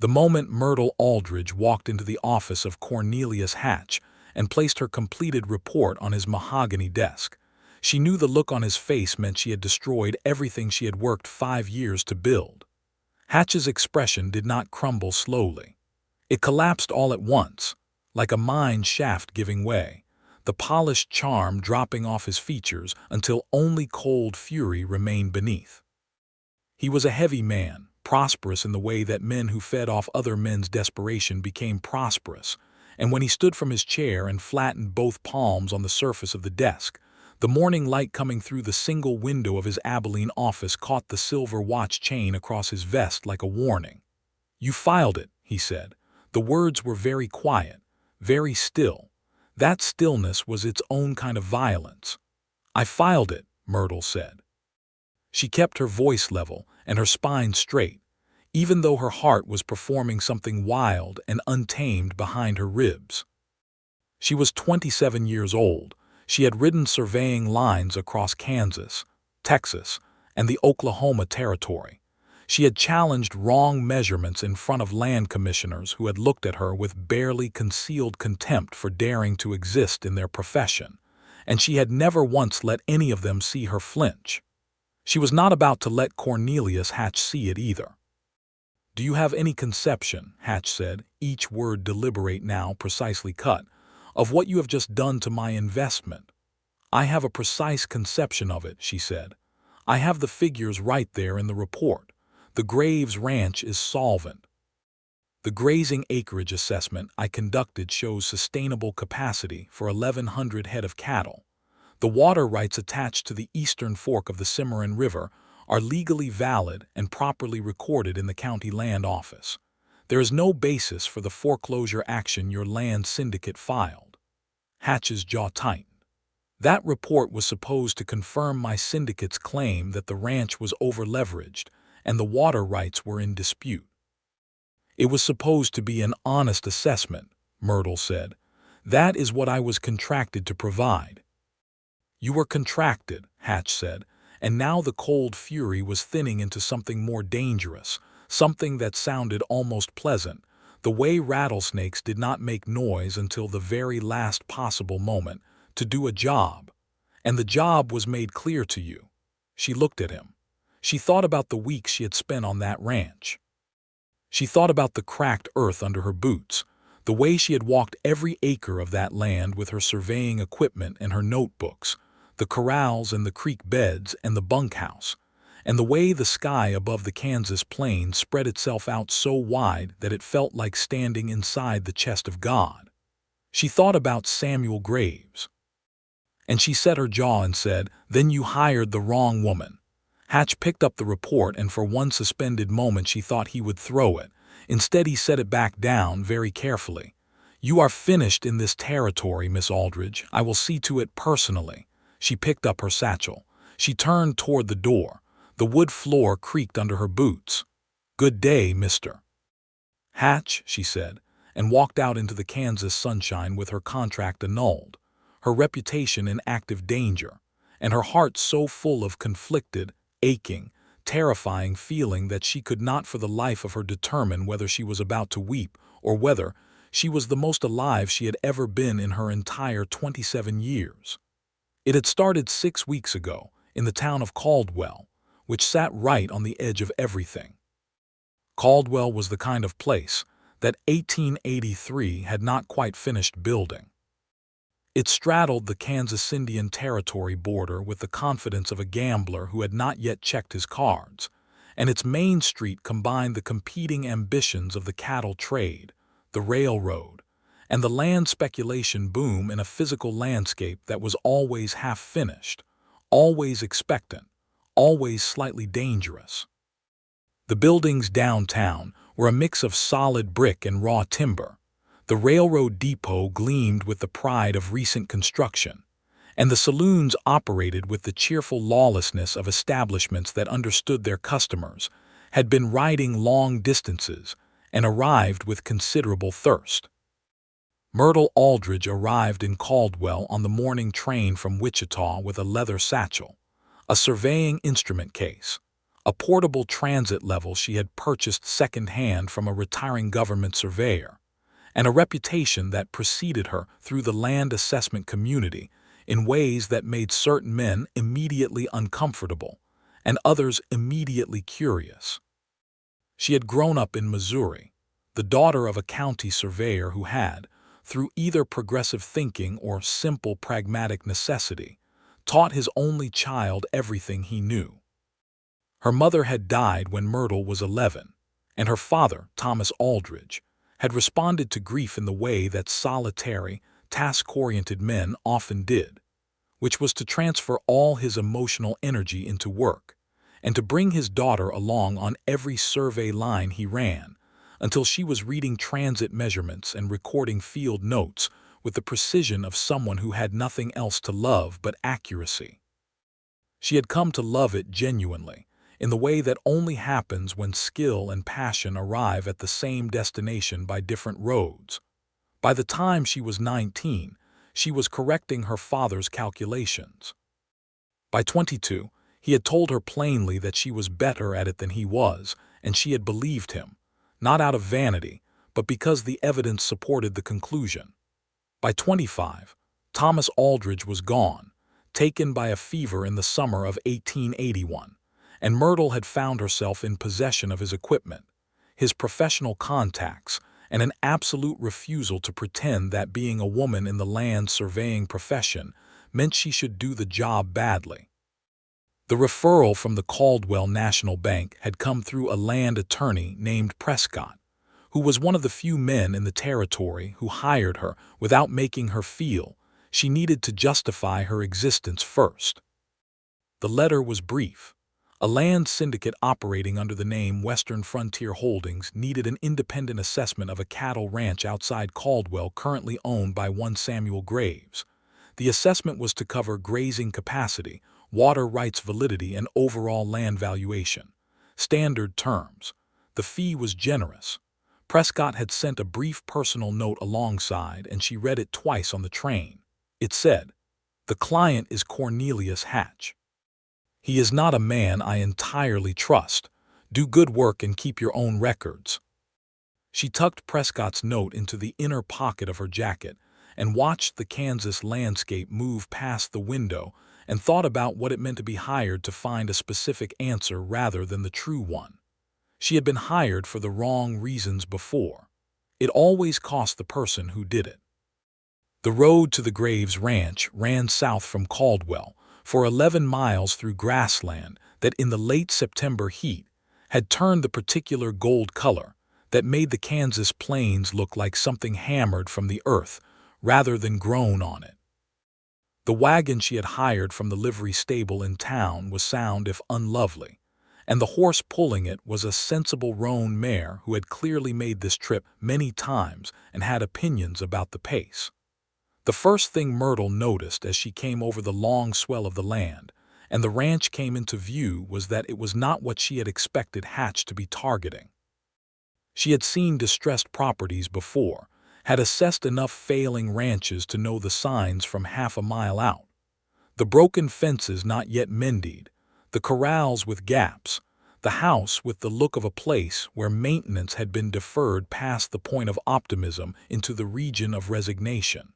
The moment Myrtle Aldridge walked into the office of Cornelius Hatch and placed her completed report on his mahogany desk, she knew the look on his face meant she had destroyed everything she had worked 5 years to build. Hatch's expression did not crumble slowly. It collapsed all at once, like a mine shaft giving way, the polished charm dropping off his features until only cold fury remained beneath. He was a heavy man, prosperous in the way that men who fed off other men's desperation became prosperous, and when he stood from his chair and flattened both palms on the surface of the desk, the morning light coming through the single window of his Abilene office caught the silver watch chain across his vest like a warning. "You filed it," he said. The words were very quiet, very still. That stillness was its own kind of violence. "I filed it," Myrtle said. She kept her voice level and her spine straight, even though her heart was performing something wild and untamed behind her ribs. She was 27 years old. She had ridden surveying lines across Kansas, Texas, and the Oklahoma Territory. She had challenged wrong measurements in front of land commissioners who had looked at her with barely concealed contempt for daring to exist in their profession, and she had never once let any of them see her flinch. She was not about to let Cornelius Hatch see it either. "Do you have any conception," Hatch said, each word deliberate now precisely cut, "of what you have just done to my investment?" "I have a precise conception of it," she said. "I have the figures right there in the report. The Graves Ranch is solvent. The grazing acreage assessment I conducted shows sustainable capacity for 1,100 head of cattle. The water rights attached to the eastern fork of the Cimarron River are legally valid and properly recorded in the county land office. There is no basis for the foreclosure action your land syndicate filed." Hatch's jaw tightened. That report was supposed to confirm my syndicate's claim that the ranch was over-leveraged and the water rights were in dispute. "It was supposed to be an honest assessment," Myrtle said. "That is what I was contracted to provide." "You were contracted," Hatch said, and now the cold fury was thinning into something more dangerous, something that sounded almost pleasant, the way rattlesnakes did not make noise until the very last possible moment, to do a job. "And the job was made clear to you." She looked at him. She thought about the weeks she had spent on that ranch. She thought about the cracked earth under her boots, the way she had walked every acre of that land with her surveying equipment and her notebooks, the corrals and the creek beds and the bunkhouse, and the way the sky above the Kansas plains spread itself out so wide that it felt like standing inside the chest of God. She thought about Samuel Graves. And she set her jaw and said, "Then you hired the wrong woman." Hatch picked up the report, and for one suspended moment she thought he would throw it. Instead he set it back down very carefully. "You are finished in this territory, Miss Aldridge. I will see to it personally." She picked up her satchel. She turned toward the door. The wood floor creaked under her boots. "Good day, Mr. Hatch," she said, and walked out into the Kansas sunshine with her contract annulled, her reputation in active danger, and her heart so full of conflicted, aching, terrifying feeling that she could not for the life of her determine whether she was about to weep or whether she was the most alive she had ever been in her entire 27 years. It had started 6 weeks ago in the town of Caldwell, which sat right on the edge of everything. Caldwell was the kind of place that 1883 had not quite finished building. It straddled the Kansas Indian Territory border with the confidence of a gambler who had not yet checked his cards, and its main street combined the competing ambitions of the cattle trade, the railroad, and the land speculation boom in a physical landscape that was always half-finished, always expectant, always slightly dangerous. The buildings downtown were a mix of solid brick and raw timber. The railroad depot gleamed with the pride of recent construction, and the saloons operated with the cheerful lawlessness of establishments that understood their customers, had been riding long distances, and arrived with considerable thirst. Myrtle Aldridge arrived in Caldwell on the morning train from Wichita with a leather satchel, a surveying instrument case, a portable transit level she had purchased second-hand from a retiring government surveyor, and a reputation that preceded her through the land assessment community in ways that made certain men immediately uncomfortable and others immediately curious. She had grown up in Missouri, the daughter of a county surveyor who had, through either progressive thinking or simple pragmatic necessity, taught his only child everything he knew. Her mother had died when Myrtle was 11, and her father, Thomas Aldridge, had responded to grief in the way that solitary, task-oriented men often did, which was to transfer all his emotional energy into work, and to bring his daughter along on every survey line he ran, until she was reading transit measurements and recording field notes with the precision of someone who had nothing else to love but accuracy. She had come to love it genuinely, in the way that only happens when skill and passion arrive at the same destination by different roads. By the time she was 19, she was correcting her father's calculations. By 22, he had told her plainly that she was better at it than he was, and she had believed him, not out of vanity, but because the evidence supported the conclusion. By 25, Thomas Aldridge was gone, taken by a fever in the summer of 1881, and Myrtle had found herself in possession of his equipment, his professional contacts, and an absolute refusal to pretend that being a woman in the land surveying profession meant she should do the job badly. The referral from the Caldwell National Bank had come through a land attorney named Prescott, who was one of the few men in the territory who hired her without making her feel she needed to justify her existence first. The letter was brief. A land syndicate operating under the name Western Frontier Holdings needed an independent assessment of a cattle ranch outside Caldwell currently owned by one Samuel Graves. The assessment was to cover grazing capacity, water rights validity, and overall land valuation. Standard terms. The fee was generous. Prescott had sent a brief personal note alongside, and she read it twice on the train. It said, "The client is Cornelius Hatch. He is not a man I entirely trust. Do good work and keep your own records." She tucked Prescott's note into the inner pocket of her jacket and watched the Kansas landscape move past the window and thought about what it meant to be hired to find a specific answer rather than the true one. She had been hired for the wrong reasons before. It always cost the person who did it. The road to the Graves Ranch ran south from Caldwell for 11 miles through grassland that in the late September heat had turned the particular gold color that made the Kansas plains look like something hammered from the earth rather than grown on it. The wagon she had hired from the livery stable in town was sound if unlovely, and the horse pulling it was a sensible roan mare who had clearly made this trip many times and had opinions about the pace. The first thing Myrtle noticed as she came over the long swell of the land and the ranch came into view was that it was not what she had expected Hatch to be targeting. She had seen distressed properties before, had assessed enough failing ranches to know the signs from half a mile out. The broken fences not yet mended, the corrals with gaps, the house with the look of a place where maintenance had been deferred past the point of optimism into the region of resignation.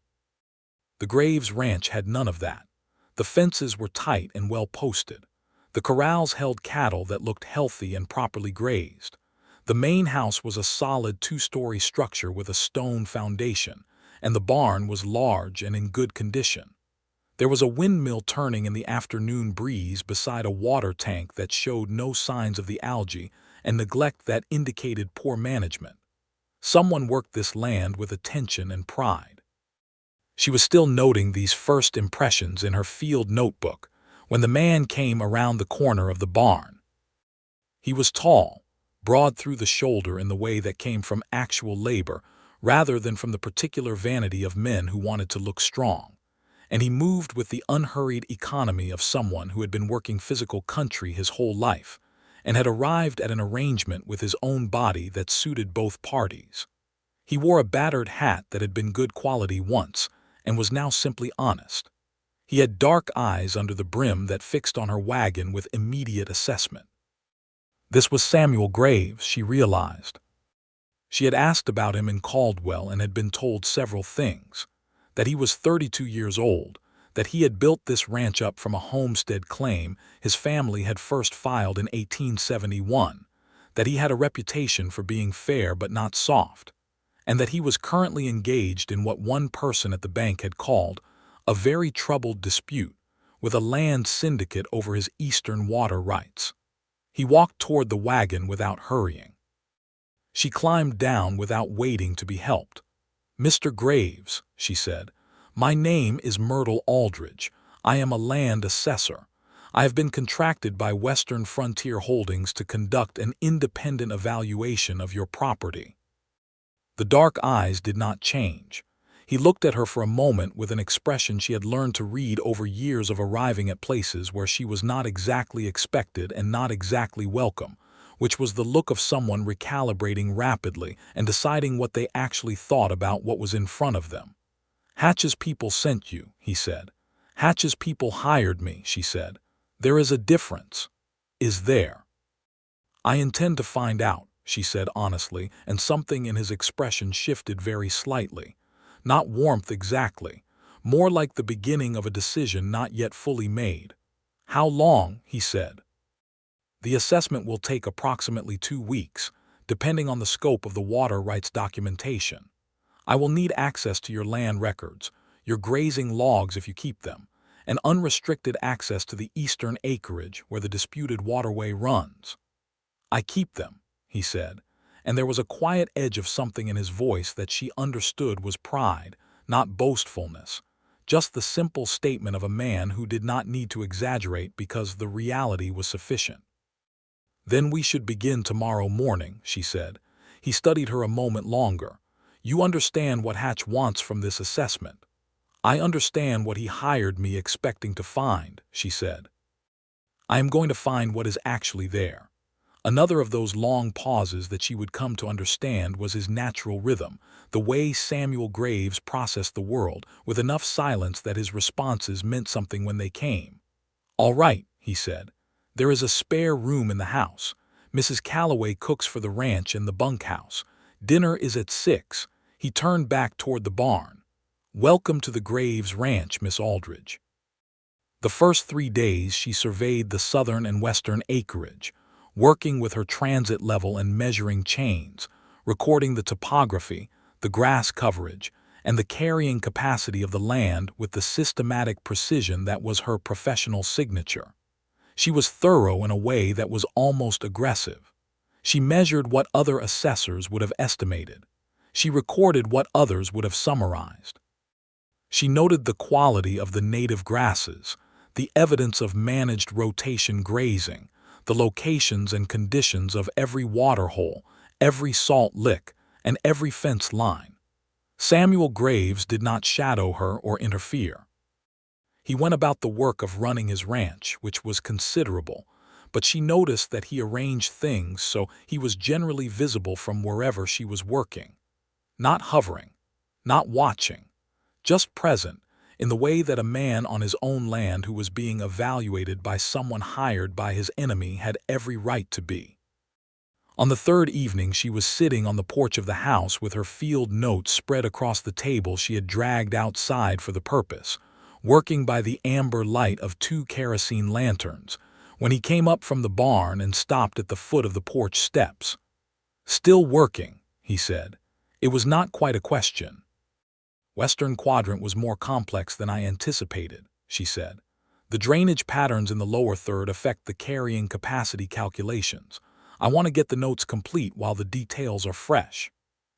The Graves Ranch had none of that. The fences were tight and well posted. The corrals held cattle that looked healthy and properly grazed. The main house was a solid 2-story structure with a stone foundation, and the barn was large and in good condition. There was a windmill turning in the afternoon breeze beside a water tank that showed no signs of the algae and neglect that indicated poor management. Someone worked this land with attention and pride. She was still noting these first impressions in her field notebook when the man came around the corner of the barn. He was tall, broad through the shoulder in the way that came from actual labor rather than from the particular vanity of men who wanted to look strong, and he moved with the unhurried economy of someone who had been working physical country his whole life and had arrived at an arrangement with his own body that suited both parties. He wore a battered hat that had been good quality once and was now simply honest. He had dark eyes under the brim that fixed on her wagon with immediate assessment. This was Samuel Graves, she realized. She had asked about him in Caldwell and had been told several things. That he was 32 years old, that he had built this ranch up from a homestead claim his family had first filed in 1871, that he had a reputation for being fair but not soft, and that he was currently engaged in what one person at the bank had called a very troubled dispute with a land syndicate over his eastern water rights. He walked toward the wagon without hurrying. She climbed down without waiting to be helped. "Mr. Graves," she said, "my name is Myrtle Aldridge. I am a land assessor. I have been contracted by Western Frontier Holdings to conduct an independent evaluation of your property." The dark eyes did not change. He looked at her for a moment with an expression she had learned to read over years of arriving at places where she was not exactly expected and not exactly welcome, which was the look of someone recalibrating rapidly and deciding what they actually thought about what was in front of them. "Hatch's people sent you," he said. "Hatch's people hired me," she said. "There is a difference." "Is there?" "I intend to find out," she said honestly, and something in his expression shifted very slightly. Not warmth exactly, more like the beginning of a decision not yet fully made. "How long?" he said. "The assessment will take approximately 2 weeks, depending on the scope of the water rights documentation. I will need access to your land records, your grazing logs if you keep them, and unrestricted access to the eastern acreage where the disputed waterway runs." "I keep them," he said, and there was a quiet edge of something in his voice that she understood was pride, not boastfulness, just the simple statement of a man who did not need to exaggerate because the reality was sufficient. "Then we should begin tomorrow morning," she said. He studied her a moment longer. "You understand what Hatch wants from this assessment." "I understand what he hired me expecting to find," she said. "I am going to find what is actually there." Another of those long pauses that she would come to understand was his natural rhythm, the way Samuel Graves processed the world, with enough silence that his responses meant something when they came. "All right," he said. "There is a spare room in the house. Mrs. Calloway cooks for the ranch in the bunkhouse. Dinner is at 6. He turned back toward the barn. "Welcome to the Graves Ranch, Miss Aldridge." The first 3 days she surveyed the southern and western acreage, working with her transit level and measuring chains, recording the topography, the grass coverage, and the carrying capacity of the land with the systematic precision that was her professional signature. She was thorough in a way that was almost aggressive. She measured what other assessors would have estimated. She recorded what others would have summarized. She noted the quality of the native grasses, the evidence of managed rotation grazing, the locations and conditions of every water hole, every salt lick, and every fence line. Samuel Graves did not shadow her or interfere. He went about the work of running his ranch, which was considerable, but she noticed that he arranged things so he was generally visible from wherever she was working. Not hovering, not watching, just present, in the way that a man on his own land who was being evaluated by someone hired by his enemy had every right to be. On the 3rd evening she was sitting on the porch of the house with her field notes spread across the table she had dragged outside for the purpose, working by the amber light of 2 kerosene lanterns, when he came up from the barn and stopped at the foot of the porch steps. "Still working," he said. It was not quite a question. "Western quadrant was more complex than I anticipated," she said. "The drainage patterns in the lower third affect the carrying capacity calculations. I want to get the notes complete while the details are fresh."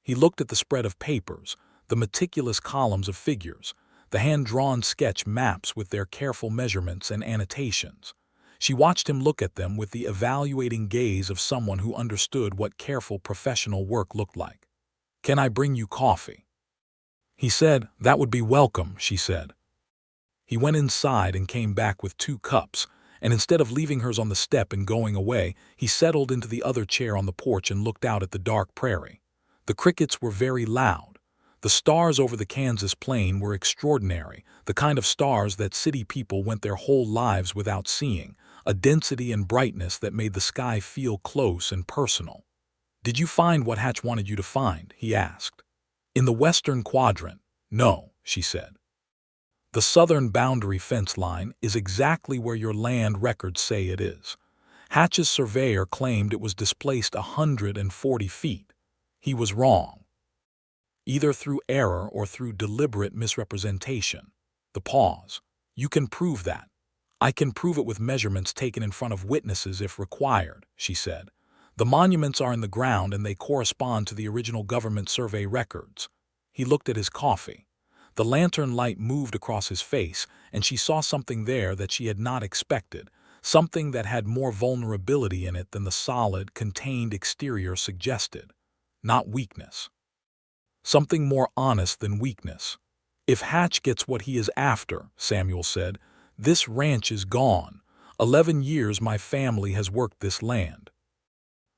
He looked at the spread of papers, the meticulous columns of figures, the hand-drawn sketch maps with their careful measurements and annotations. She watched him look at them with the evaluating gaze of someone who understood what careful professional work looked like. "Can I bring you coffee?" He said. "That would be welcome," she said. He went inside and came back with 2 cups, and instead of leaving hers on the step and going away, he settled into the other chair on the porch and looked out at the dark prairie. The crickets were very loud. The stars over the Kansas plain were extraordinary, the kind of stars that city people went their whole lives without seeing, a density and brightness that made the sky feel close and personal. "Did you find what Hatch wanted you to find?" he asked. "In the western quadrant, no," she said. "The southern boundary fence line is exactly where your land records say it is. Hatch's surveyor claimed it was displaced 140 feet. He was wrong, either through error or through deliberate misrepresentation." The pause. "You can prove that." "I can prove it with measurements taken in front of witnesses if required," she said. "The monuments are in the ground and they correspond to the original government survey records." He looked at his coffee. The lantern light moved across his face, and she saw something there that she had not expected, something that had more vulnerability in it than the solid, contained exterior suggested. Not weakness. Something more honest than weakness. "If Hatch gets what he is after," Samuel said, "this ranch is gone. 11 years my family has worked this land.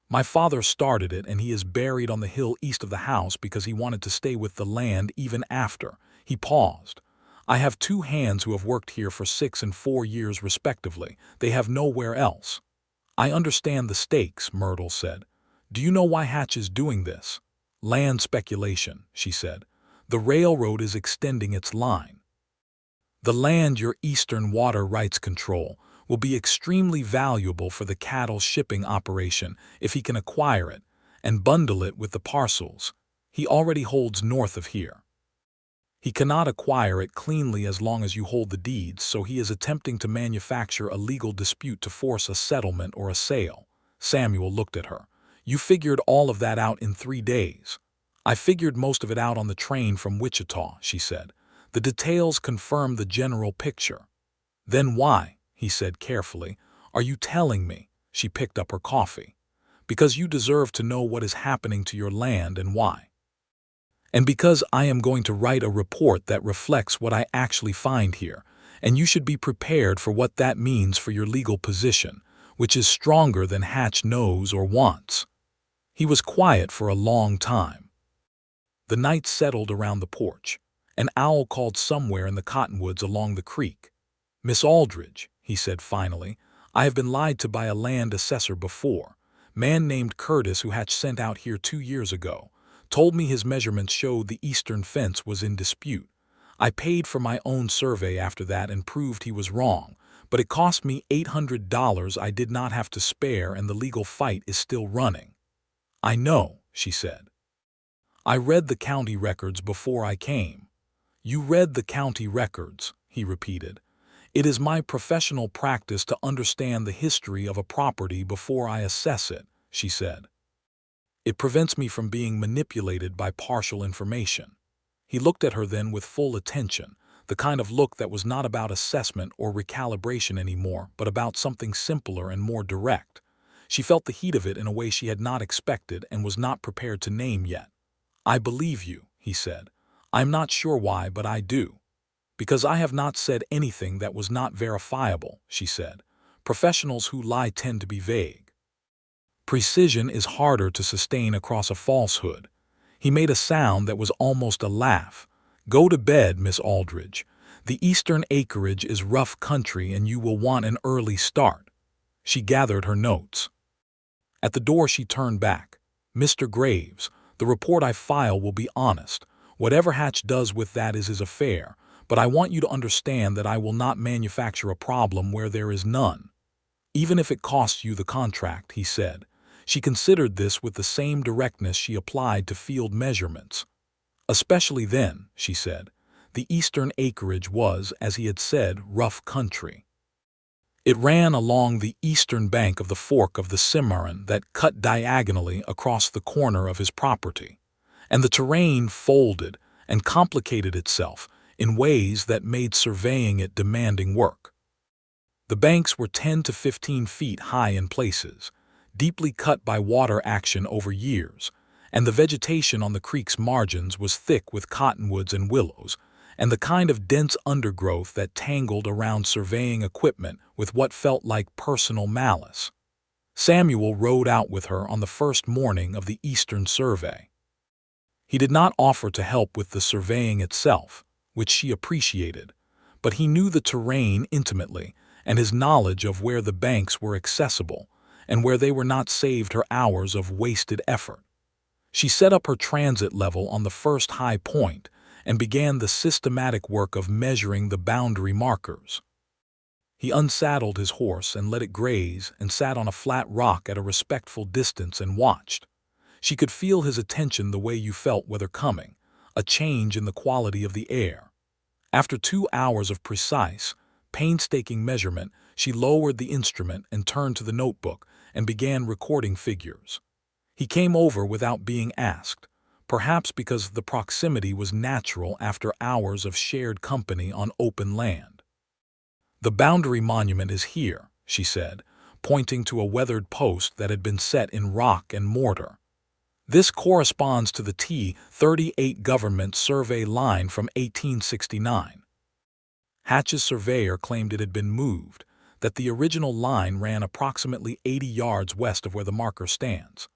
My father started it, and he is buried on the hill east of the house because he wanted to stay with the land even after." He paused. "I have 2 hands who have worked here for 6 and 4 years respectively. They have nowhere else." "I understand the stakes," Myrtle said. "Do you know why Hatch is doing this?" "Land speculation," she said. "The railroad is extending its line. The land your eastern water rights control will be extremely valuable for the cattle shipping operation if he can acquire it and bundle it with the parcels he already holds north of here. He cannot acquire it cleanly as long as you hold the deeds, so he is attempting to manufacture a legal dispute to force a settlement or a sale." Samuel looked at her. "You figured all of that out in 3 days." "I figured most of it out on the train from Wichita," she said. "The details confirm the general picture." "Then why," he said carefully, "are you telling me?" She picked up her coffee. "Because you deserve to know what is happening to your land and why. And because I am going to write a report that reflects what I actually find here, and you should be prepared for what that means for your legal position, which is stronger than Hatch knows or wants." He was quiet for a long time. The night settled around the porch. An owl called somewhere in the cottonwoods along the creek. "Miss Aldridge," he said finally, "I have been lied to by a land assessor before. Man named Curtis, who Hatch sent out here 2 years ago, told me his measurements showed the eastern fence was in dispute. I paid for my own survey after that and proved he was wrong, but it cost me $800 I did not have to spare, and the legal fight is still running." "I know," she said. "I read the county records before I came." "You read the county records," he repeated. "It is my professional practice to understand the history of a property before I assess it," she said. "It prevents me from being manipulated by partial information." He looked at her then with full attention, the kind of look that was not about assessment or recalibration anymore, but about something simpler and more direct. She felt the heat of it in a way she had not expected and was not prepared to name yet. "I believe you," he said. "I'm not sure why, but I do." "Because I have not said anything that was not verifiable," she said. "Professionals who lie tend to be vague. Precision is harder to sustain across a falsehood." He made a sound that was almost a laugh. "Go to bed, Miss Aldridge. The eastern acreage is rough country and you will want an early start." She gathered her notes. At the door she turned back. "Mr. Graves, the report I file will be honest. Whatever Hatch does with that is his affair, but I want you to understand that I will not manufacture a problem where there is none. Even if it costs you the contract," he said. She considered this with the same directness she applied to field measurements. "Especially then," she said. The eastern acreage was, as he had said, rough country. It ran along the eastern bank of the fork of the Cimarron that cut diagonally across the corner of his property, and the terrain folded and complicated itself in ways that made surveying it demanding work. The banks were 10 to 15 feet high in places, deeply cut by water action over years, and the vegetation on the creek's margins was thick with cottonwoods and willows, and the kind of dense undergrowth that tangled around surveying equipment with what felt like personal malice. Samuel rode out with her on the first morning of the Eastern Survey. He did not offer to help with the surveying itself, which she appreciated, but he knew the terrain intimately, and his knowledge of where the banks were accessible and where they were not saved her hours of wasted effort. She set up her transit level on the first high point and began the systematic work of measuring the boundary markers. He unsaddled his horse and let it graze and sat on a flat rock at a respectful distance and watched. She could feel his attention the way you felt weather coming, a change in the quality of the air. After 2 hours of precise, painstaking measurement, she lowered the instrument and turned to the notebook and began recording figures. He came over without being asked, perhaps because the proximity was natural after hours of shared company on open land. "The boundary monument is here," she said, pointing to a weathered post that had been set in rock and mortar. "This corresponds to the T-38 government survey line from 1869. Hatch's surveyor claimed it had been moved, that the original line ran approximately 80 yards west of where the marker stands."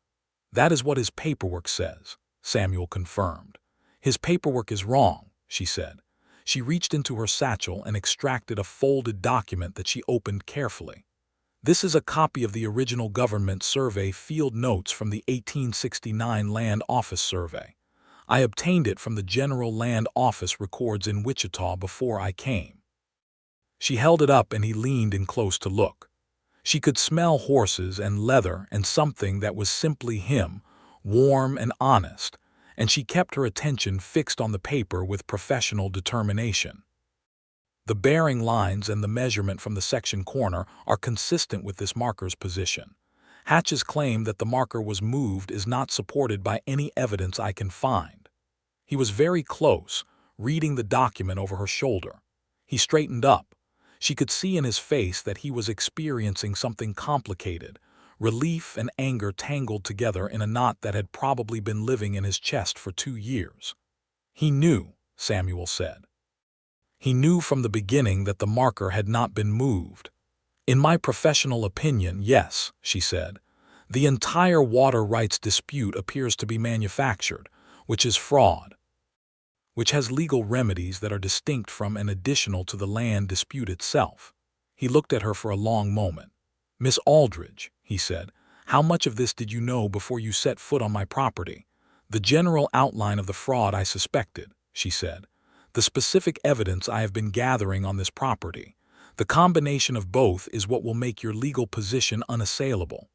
"That is what his paperwork says," Samuel confirmed. "His paperwork is wrong," she said. She reached into her satchel and extracted a folded document that she opened carefully. "This is a copy of the original government survey field notes from the 1869 Land Office survey. I obtained it from the General Land Office records in Wichita before I came." She held it up and he leaned in close to look. She could smell horses and leather and something that was simply him, warm and honest, and she kept her attention fixed on the paper with professional determination. "The bearing lines and the measurement from the section corner are consistent with this marker's position. Hatch's claim that the marker was moved is not supported by any evidence I can find." He was very close, reading the document over her shoulder. He straightened up. She could see in his face that he was experiencing something complicated, relief and anger tangled together in a knot that had probably been living in his chest for 2 years. "He knew," Samuel said. "He knew from the beginning that the marker had not been moved." "In my professional opinion, yes," she said. "The entire water rights dispute appears to be manufactured, which is fraud, which has legal remedies that are distinct from and additional to the land dispute itself." He looked at her for a long moment. "Miss Aldridge," he said, "how much of this did you know before you set foot on my property?" "The general outline of the fraud I suspected," she said. "The specific evidence I have been gathering on this property. The combination of both is what will make your legal position unassailable.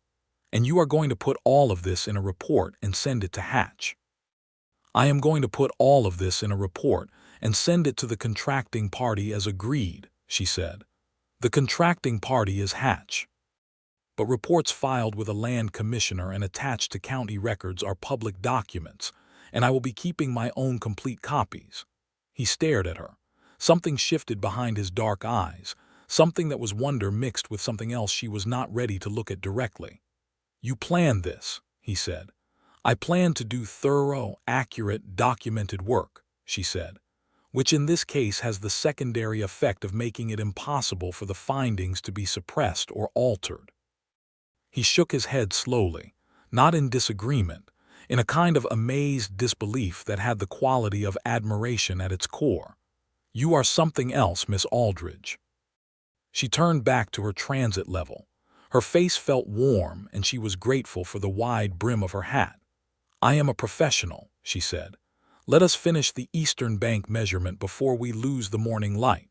And you are going to put all of this in a report and send it to Hatch." "I am going to put all of this in a report and send it to the contracting party as agreed," she said. "The contracting party is Hatch. But reports filed with a land commissioner and attached to county records are public documents, and I will be keeping my own complete copies." He stared at her. Something shifted behind his dark eyes, something that was wonder mixed with something else she was not ready to look at directly. "You planned this," he said. "I plan to do thorough, accurate, documented work," she said, "which in this case has the secondary effect of making it impossible for the findings to be suppressed or altered." He shook his head slowly, not in disagreement, in a kind of amazed disbelief that had the quality of admiration at its core. "You are something else, Miss Aldridge." She turned back to her transit level. Her face felt warm, and she was grateful for the wide brim of her hat. "I am a professional," she said. "Let us finish the Eastern Bank measurement before we lose the morning light."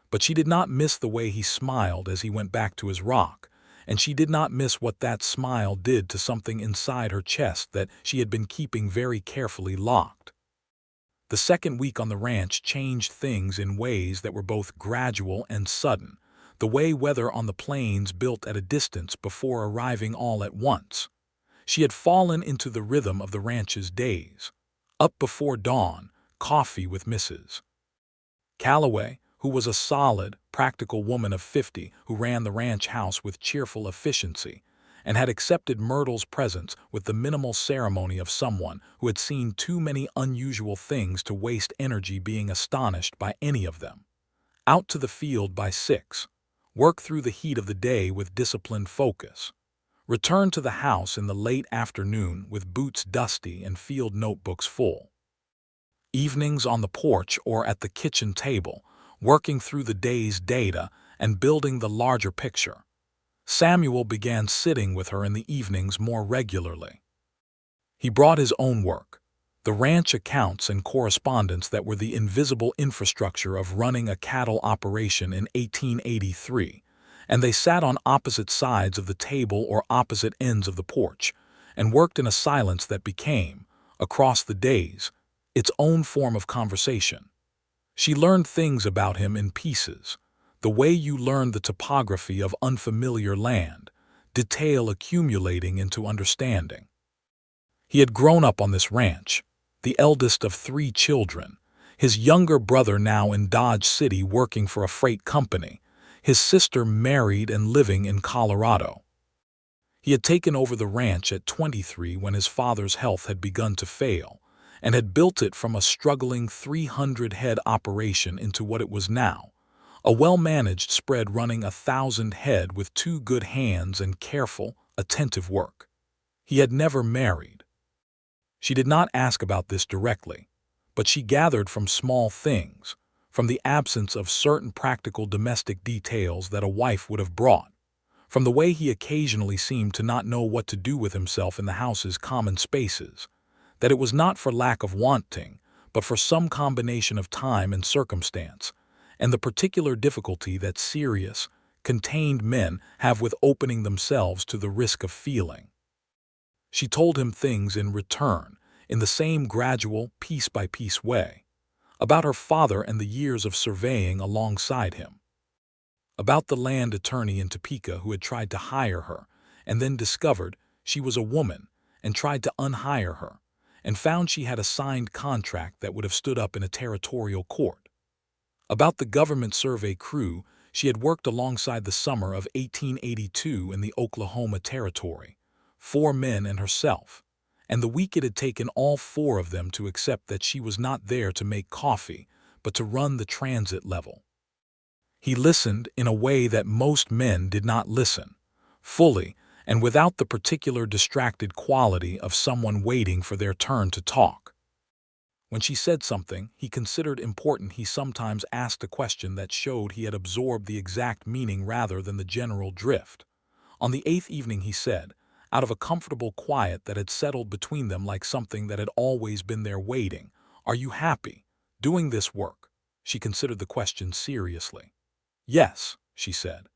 But she did not miss the way he smiled as he went back to his rock, and she did not miss what that smile did to something inside her chest that she had been keeping very carefully locked. The second week on the ranch changed things in ways that were both gradual and sudden, the way weather on the plains built at a distance before arriving all at once. She had fallen into the rhythm of the ranch's days. Up before dawn, coffee with Mrs. Calloway, who was a solid, practical woman of 50 who ran the ranch house with cheerful efficiency and had accepted Myrtle's presence with the minimal ceremony of someone who had seen too many unusual things to waste energy being astonished by any of them. Out to the field by 6. Work through the heat of the day with disciplined focus. Return to the house in the late afternoon with boots dusty and field notebooks full. Evenings on the porch or at the kitchen table, working through the day's data and building the larger picture. Samuel began sitting with her in the evenings more regularly. He brought his own work, the ranch accounts and correspondence that were the invisible infrastructure of running a cattle operation in 1883, and they sat on opposite sides of the table or opposite ends of the porch, and worked in a silence that became, across the days, its own form of conversation. She learned things about him in pieces, the way you learn the topography of unfamiliar land, detail accumulating into understanding. He had grown up on this ranch, the eldest of 3 children, his younger brother now in Dodge City working for a freight company, his sister married and living in Colorado. He had taken over the ranch at 23 when his father's health had begun to fail, and had built it from a struggling 300-head operation into what it was now, a well-managed spread running 1,000 head with 2 good hands and careful, attentive work. He had never married. She did not ask about this directly, but she gathered from small things, from the absence of certain practical domestic details that a wife would have brought, from the way he occasionally seemed to not know what to do with himself in the house's common spaces, that it was not for lack of wanting, but for some combination of time and circumstance, and the particular difficulty that serious, contained men have with opening themselves to the risk of feeling. She told him things in return, in the same gradual, piece-by-piece way, about her father and the years of surveying alongside him, about the land attorney in Topeka who had tried to hire her and then discovered she was a woman and tried to unhire her, and found she had a signed contract that would have stood up in a territorial court, about the government survey crew she had worked alongside the summer of 1882 in the Oklahoma Territory, 4 men and herself, and the week it had taken all 4 of them to accept that she was not there to make coffee, but to run the transit level. He listened in a way that most men did not listen, fully and without the particular distracted quality of someone waiting for their turn to talk. When she said something he considered important, he sometimes asked a question that showed he had absorbed the exact meaning rather than the general drift. On the 8th evening he said, out of a comfortable quiet that had settled between them like something that had always been there waiting, "Are you happy, doing this work?" She considered the question seriously. "Yes," she said.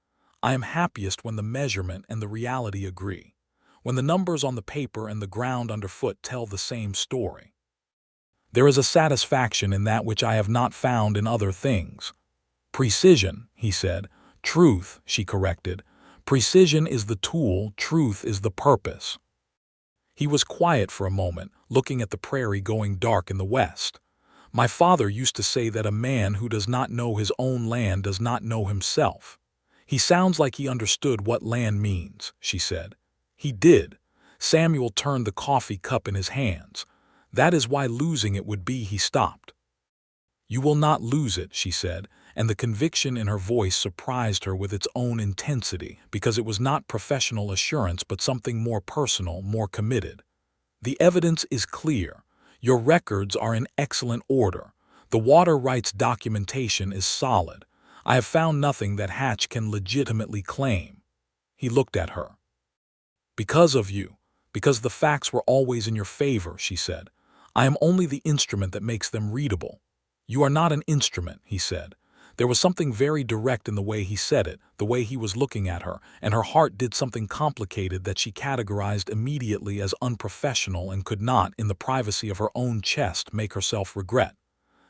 "I am happiest when the measurement and the reality agree, when the numbers on the paper and the ground underfoot tell the same story. There is a satisfaction in that which I have not found in other things." "Precision," he said. "Truth," she corrected. "Precision is the tool, truth is the purpose." He was quiet for a moment, looking at the prairie going dark in the west. "My father used to say that a man who does not know his own land does not know himself." "He sounds like he understood what land means," she said. He did. Samuel turned the coffee cup in his hands. "That is why losing it would be—" He stopped. "You will not lose it," she said, and the conviction in her voice surprised her with its own intensity, because it was not professional assurance but something more personal, more committed. "The evidence is clear. Your records are in excellent order. The water rights documentation is solid. I have found nothing that Hatch can legitimately claim." He looked at her. "Because of you, because the facts were always in your favor," she said. "I am only the instrument that makes them readable." "You are not an instrument," he said. There was something very direct in the way he said it, the way he was looking at her, and her heart did something complicated that she categorized immediately as unprofessional and could not, in the privacy of her own chest, make herself regret.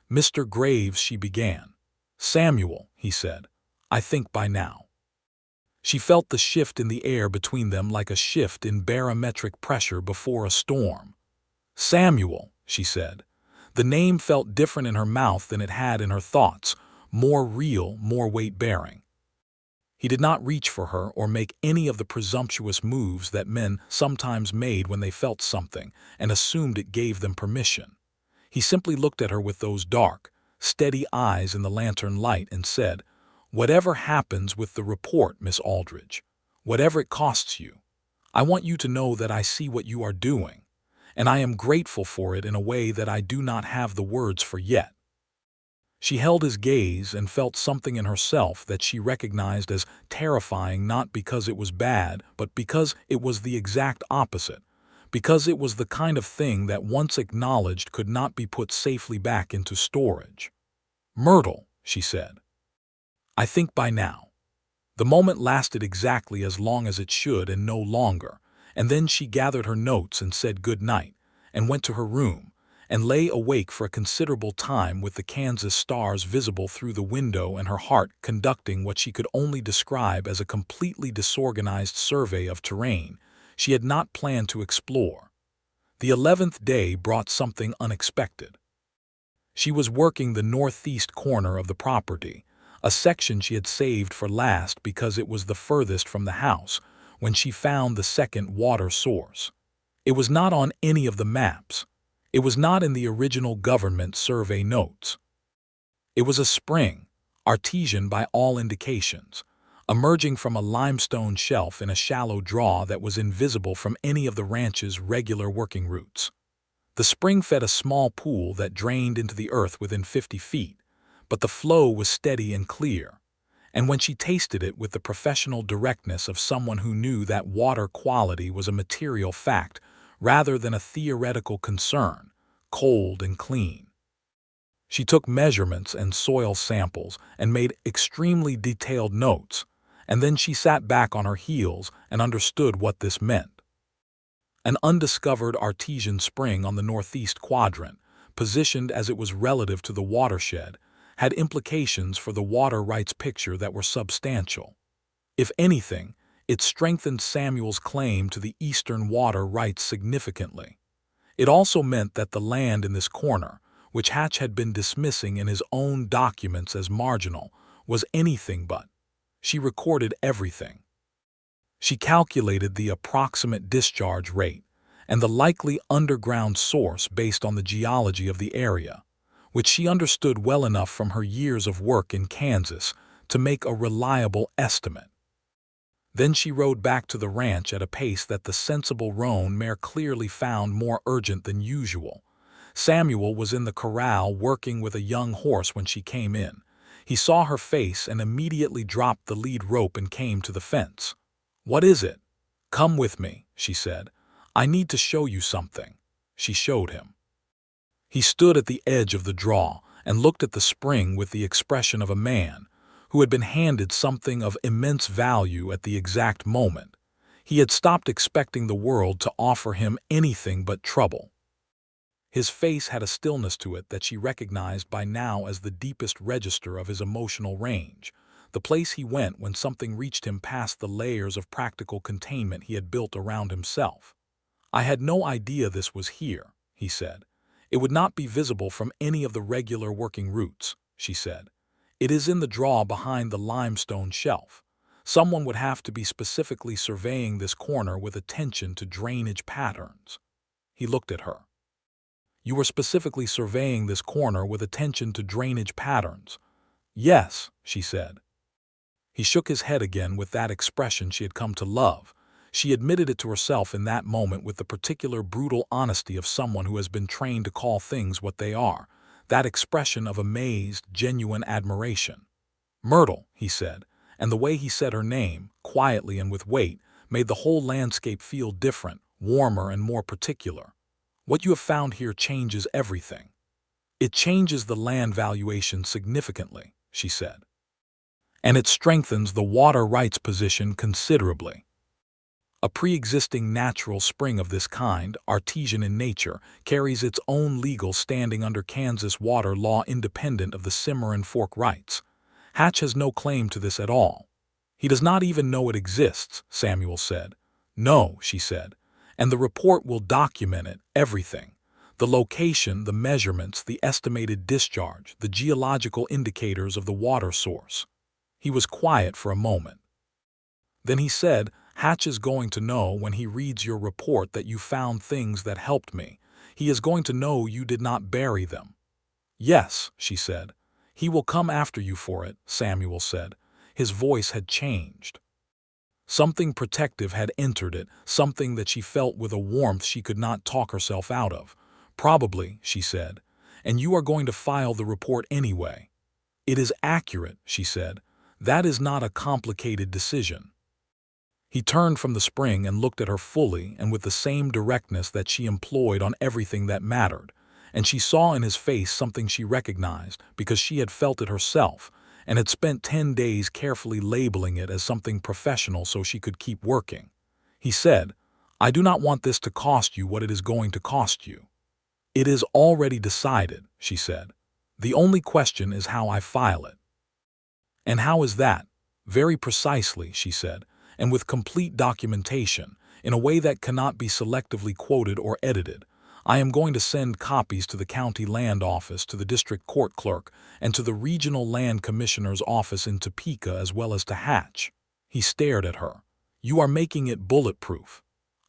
"Mr. Graves," she began. "Samuel," he said, "I think by now." She felt the shift in the air between them like a shift in barometric pressure before a storm. "Samuel," she said. The name felt different in her mouth than it had in her thoughts, more real, more weight-bearing. He did not reach for her or make any of the presumptuous moves that men sometimes made when they felt something and assumed it gave them permission. He simply looked at her with those dark, steady eyes in the lantern light and said, "Whatever happens with the report, Miss Aldridge, whatever it costs you, I want you to know that I see what you are doing, and I am grateful for it in a way that I do not have the words for yet." She held his gaze and felt something in herself that she recognized as terrifying, not because it was bad, but because it was the exact opposite, because it was the kind of thing that once acknowledged could not be put safely back into storage. "Myrtle," she said. "I think by now." The moment lasted exactly as long as it should and no longer, and then she gathered her notes and said good night, and went to her room, and lay awake for a considerable time with the Kansas stars visible through the window and her heart conducting what she could only describe as a completely disorganized survey of terrain she had not planned to explore. The 11th day brought something unexpected. She was working the northeast corner of the property, a section she had saved for last because it was the furthest from the house, when she found the second water source. It was not on any of the maps. It was not in the original government survey notes. It was a spring, artesian by all indications, emerging from a limestone shelf in a shallow draw that was invisible from any of the ranch's regular working routes. The spring fed a small pool that drained into the earth within 50 feet, but the flow was steady and clear, and when she tasted it with the professional directness of someone who knew that water quality was a material fact rather than a theoretical concern, cold and clean. She took measurements and soil samples and made extremely detailed notes, and then she sat back on her heels and understood what this meant. An undiscovered artesian spring on the northeast quadrant, positioned as it was relative to the watershed, had implications for the water rights picture that were substantial. If anything, it strengthened Samuel's claim to the eastern water rights significantly. It also meant that the land in this corner, which Hatch had been dismissing in his own documents as marginal, was anything but. She recorded everything. She calculated the approximate discharge rate and the likely underground source based on the geology of the area, which she understood well enough from her years of work in Kansas to make a reliable estimate. Then she rode back to the ranch at a pace that the sensible roan mare clearly found more urgent than usual. Samuel was in the corral working with a young horse when she came in. He saw her face and immediately dropped the lead rope and came to the fence. "What is it?" "Come with me," she said. "I need to show you something." She showed him. He stood at the edge of the draw and looked at the spring with the expression of a man who had been handed something of immense value at the exact moment. He had stopped expecting the world to offer him anything but trouble. His face had a stillness to it that she recognized by now as the deepest register of his emotional range, the place he went when something reached him past the layers of practical containment he had built around himself. "I had no idea this was here," he said. "It would not be visible from any of the regular working routes," she said. "It is in the draw behind the limestone shelf. Someone would have to be specifically surveying this corner with attention to drainage patterns." He looked at her. "You were specifically surveying this corner with attention to drainage patterns?" "Yes," she said. He shook his head again with that expression she had come to love. She admitted it to herself in that moment with the particular brutal honesty of someone who has been trained to call things what they are, that expression of amazed, genuine admiration. "Myrtle," he said, and the way he said her name, quietly and with weight, made the whole landscape feel different, warmer and more particular. "What you have found here changes everything." "It changes the land valuation significantly," she said. "And it strengthens the water rights position considerably." A pre-existing natural spring of this kind, artesian in nature, carries its own legal standing under Kansas water law independent of the Cimarron Fork rights. Hatch has no claim to this at all. "He does not even know it exists," Samuel said. "No," she said, "and the report will document it, everything. The location, the measurements, the estimated discharge, the geological indicators of the water source." He was quiet for a moment. Then he said, "Hatch is going to know when he reads your report that you found things that helped me. He is going to know you did not bury them." "Yes," she said. "He will come after you for it," Samuel said. His voice had changed. Something protective had entered it, something that she felt with a warmth she could not talk herself out of. "Probably," she said. "And you are going to file the report anyway." "It is accurate," she said. "That is not a complicated decision." He turned from the spring and looked at her fully and with the same directness that she employed on everything that mattered, and she saw in his face something she recognized because she had felt it herself and had spent 10 days carefully labeling it as something professional so she could keep working. He said, "I do not want this to cost you what it is going to cost you." "It is already decided," she said. "The only question is how I file it." "And how is that?" "Very precisely," she said, "and with complete documentation, in a way that cannot be selectively quoted or edited. I am going to send copies to the county land office, to the district court clerk, and to the regional land commissioner's office in Topeka, as well as to Hatch." He stared at her. "You are making it bulletproof."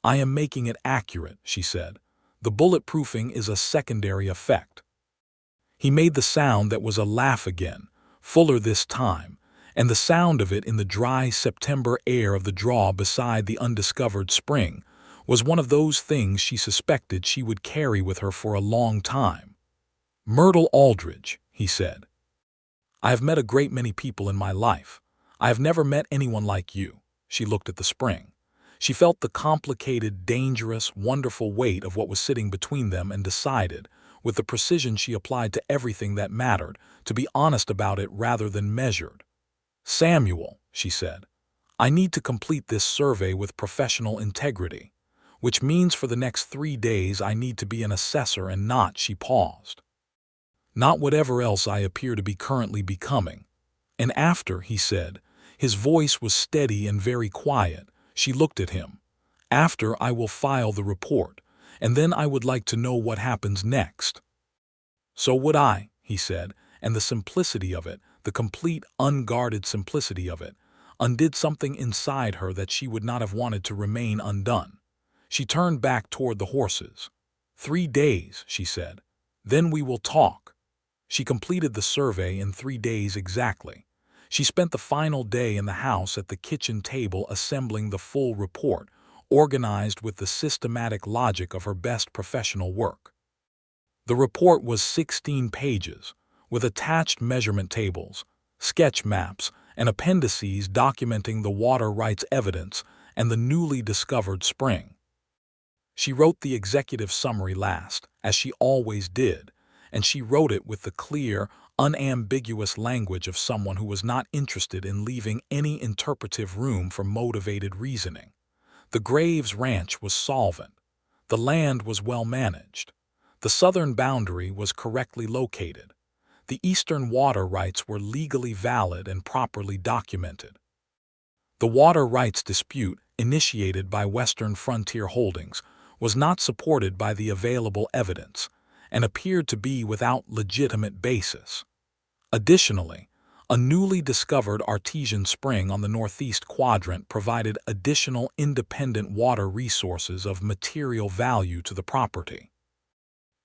"I am making it accurate," she said. "The bulletproofing is a secondary effect." He made the sound that was a laugh again, fuller this time, and the sound of it in the dry September air of the draw beside the undiscovered spring was one of those things she suspected she would carry with her for a long time. "Myrtle Aldridge," he said. "I have met a great many people in my life. I have never met anyone like you." She looked at the spring. She felt the complicated, dangerous, wonderful weight of what was sitting between them and decided, with the precision she applied to everything that mattered, to be honest about it rather than measured. "Samuel," she said, "I need to complete this survey with professional integrity, which means for the next 3 days I need to be an assessor and not," she paused, "not whatever else I appear to be currently becoming." "And after," he said, his voice was steady and very quiet, she looked at him, "after I will file the report, and then I would like to know what happens next." "So would I," he said, and the simplicity of it, the complete, unguarded simplicity of it, undid something inside her that she would not have wanted to remain undone. She turned back toward the horses. 3 days, she said. "Then we will talk." She completed the survey in 3 days exactly. She spent the final day in the house at the kitchen table assembling the full report, organized with the systematic logic of her best professional work. The report was 16 pages, with attached measurement tables, sketch maps, and appendices documenting the water rights evidence and the newly discovered spring. She wrote the executive summary last, as she always did, and she wrote it with the clear, unambiguous language of someone who was not interested in leaving any interpretive room for motivated reasoning. The Graves Ranch was solvent. The land was well managed. The southern boundary was correctly located. The eastern water rights were legally valid and properly documented. The water rights dispute, initiated by Western Frontier Holdings, was not supported by the available evidence and appeared to be without legitimate basis. Additionally, a newly discovered artesian spring on the northeast quadrant provided additional independent water resources of material value to the property.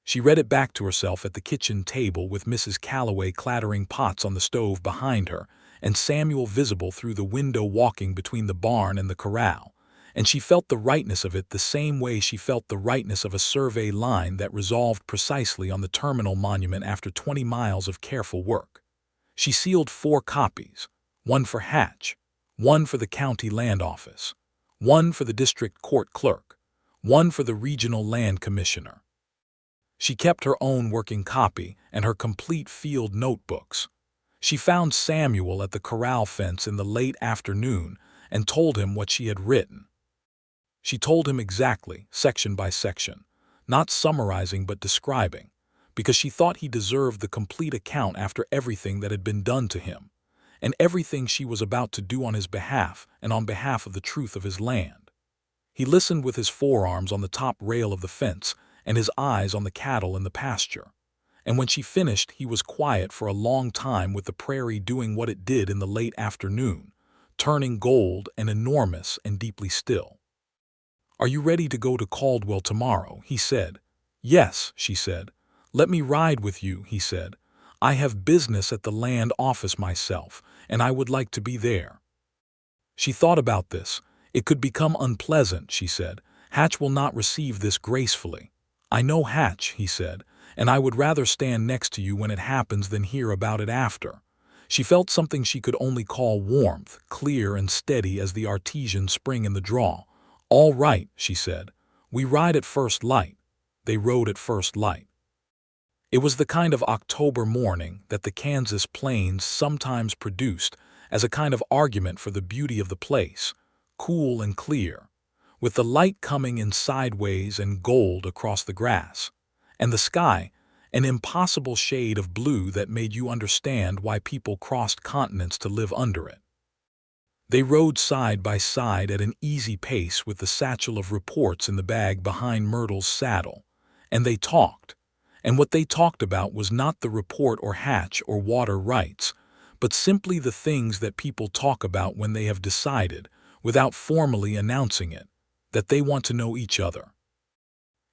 She read it back to herself at the kitchen table with Mrs. Calloway clattering pots on the stove behind her and Samuel visible through the window walking between the barn and the corral, and she felt the rightness of it the same way she felt the rightness of a survey line that resolved precisely on the terminal monument after 20 miles of careful work. She sealed 4 copies, 1 for Hatch, 1 for the county land office, 1 for the district court clerk, 1 for the regional land commissioner. She kept her own working copy and her complete field notebooks. She found Samuel at the corral fence in the late afternoon and told him what she had written. She told him exactly, section by section, not summarizing but describing, because she thought he deserved the complete account after everything that had been done to him, and everything she was about to do on his behalf and on behalf of the truth of his land. He listened with his forearms on the top rail of the fence and his eyes on the cattle in the pasture. And when she finished, he was quiet for a long time with the prairie doing what it did in the late afternoon, turning gold and enormous and deeply still. "Are you ready to go to Caldwell tomorrow?" he said. "Yes," she said. "Let me ride with you," he said. "I have business at the land office myself, and I would like to be there." She thought about this. "It could become unpleasant," she said. "Hatch will not receive this gracefully." "I know Hatch," he said, "and I would rather stand next to you when it happens than hear about it after. She felt something she could only call warmth, clear and steady as the artesian spring in the draw. "All right," she said. "We ride at first light." They rode at first light. It was the kind of October morning that the Kansas plains sometimes produced as a kind of argument for the beauty of the place, cool and clear, with the light coming in sideways and gold across the grass, and the sky, an impossible shade of blue that made you understand why people crossed continents to live under it. They rode side by side at an easy pace with the satchel of reports in the bag behind Myrtle's saddle, and they talked. And what they talked about was not the report or Hatch or water rights, but simply the things that people talk about when they have decided, without formally announcing it, that they want to know each other.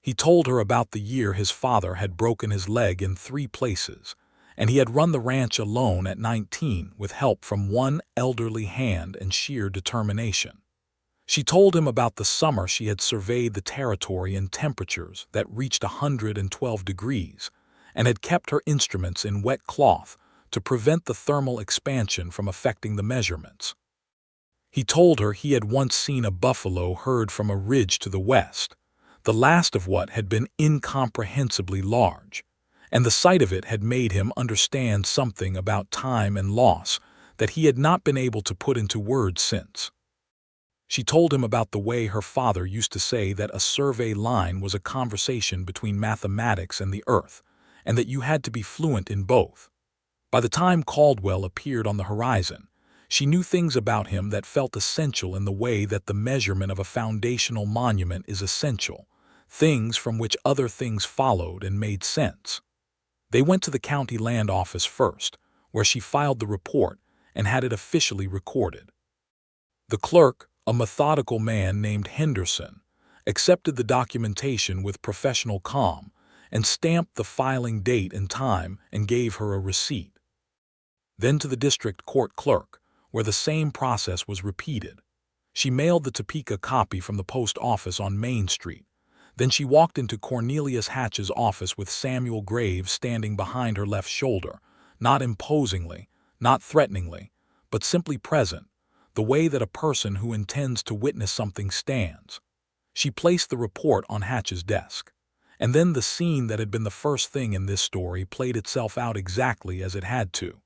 He told her about the year his father had broken his leg in 3 places, and he had run the ranch alone at 19 with help from one elderly hand and sheer determination. She told him about the summer she had surveyed the territory in temperatures that reached 112 degrees and had kept her instruments in wet cloth to prevent the thermal expansion from affecting the measurements. He told her he had once seen a buffalo herd from a ridge to the west, the last of what had been incomprehensibly large, and the sight of it had made him understand something about time and loss that he had not been able to put into words since. She told him about the way her father used to say that a survey line was a conversation between mathematics and the earth, and that you had to be fluent in both. By the time Caldwell appeared on the horizon, she knew things about him that felt essential in the way that the measurement of a foundational monument is essential, things from which other things followed and made sense. They went to the county land office first, where she filed the report and had it officially recorded. The clerk, a methodical man named Henderson, accepted the documentation with professional calm and stamped the filing date and time and gave her a receipt. Then to the district court clerk, where the same process was repeated. She mailed the Topeka copy from the post office on Main Street. Then she walked into Cornelius Hatch's office with Samuel Graves standing behind her left shoulder, not imposingly, not threateningly, but simply present, the way that a person who intends to witness something stands. She placed the report on Hatch's desk. And then the scene that had been the first thing in this story played itself out exactly as it had to.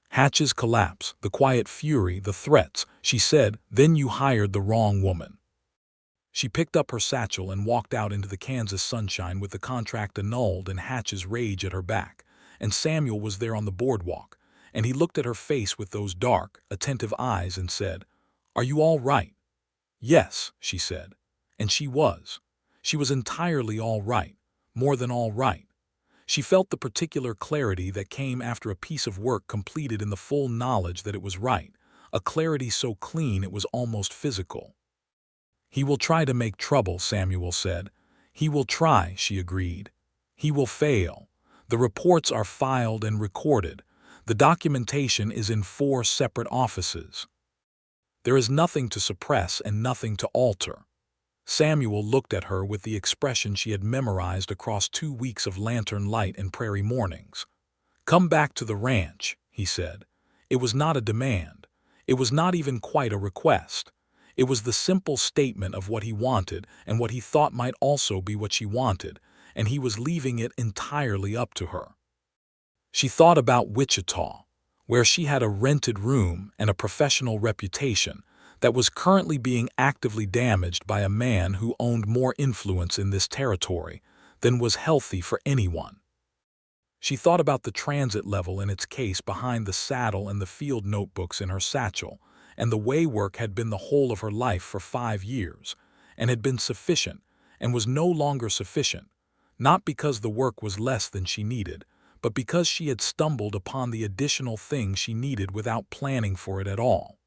Hatch's collapse, the quiet fury, the threats. She said, "Then you hired the wrong woman." She picked up her satchel and walked out into the Kansas sunshine with the contract annulled and Hatch's rage at her back. And Samuel was there on the boardwalk, and he looked at her face with those dark, attentive eyes and said, "Are you all right?" "Yes," she said. And she was. She was entirely all right, more than all right. She felt the particular clarity that came after a piece of work completed in the full knowledge that it was right, a clarity so clean it was almost physical. "He will try to make trouble," Samuel said. "He will try," she agreed. "He will fail. The reports are filed and recorded. The documentation is in 4 separate offices. There is nothing to suppress and nothing to alter." Samuel looked at her with the expression she had memorized across 2 weeks of lantern light and prairie mornings. "Come back to the ranch," he said. It was not a demand. It was not even quite a request. It was the simple statement of what he wanted and what he thought might also be what she wanted, and he was leaving it entirely up to her. She thought about Wichita, where she had a rented room and a professional reputation that was currently being actively damaged by a man who owned more influence in this territory than was healthy for anyone. She thought about the transit level in its case behind the saddle and the field notebooks in her satchel, and the way work had been the whole of her life for 5 years, and had been sufficient, and was no longer sufficient, not because the work was less than she needed, but because she had stumbled upon the additional thing she needed without planning for it at all.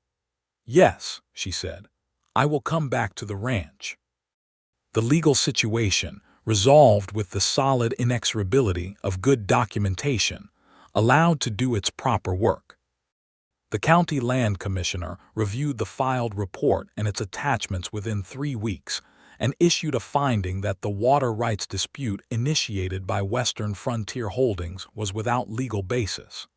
"Yes," she said, "I will come back to the ranch." The legal situation, resolved with the solid inexorability of good documentation, allowed to do its proper work. The county land commissioner reviewed the filed report and its attachments within 3 weeks and issued a finding that the water rights dispute initiated by Western Frontier Holdings was without legal basis.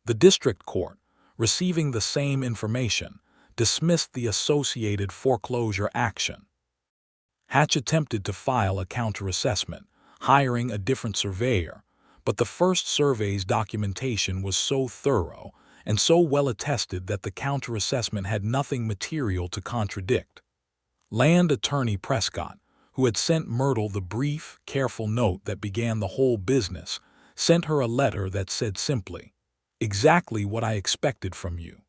The district court, receiving the same information, dismissed the associated foreclosure action. Hatch attempted to file a counterassessment, hiring a different surveyor, but the first survey's documentation was so thorough and so well attested that the counterassessment had nothing material to contradict. Land attorney Prescott, who had sent Myrtle the brief, careful note that began the whole business, sent her a letter that said simply, "Exactly what I expected from you.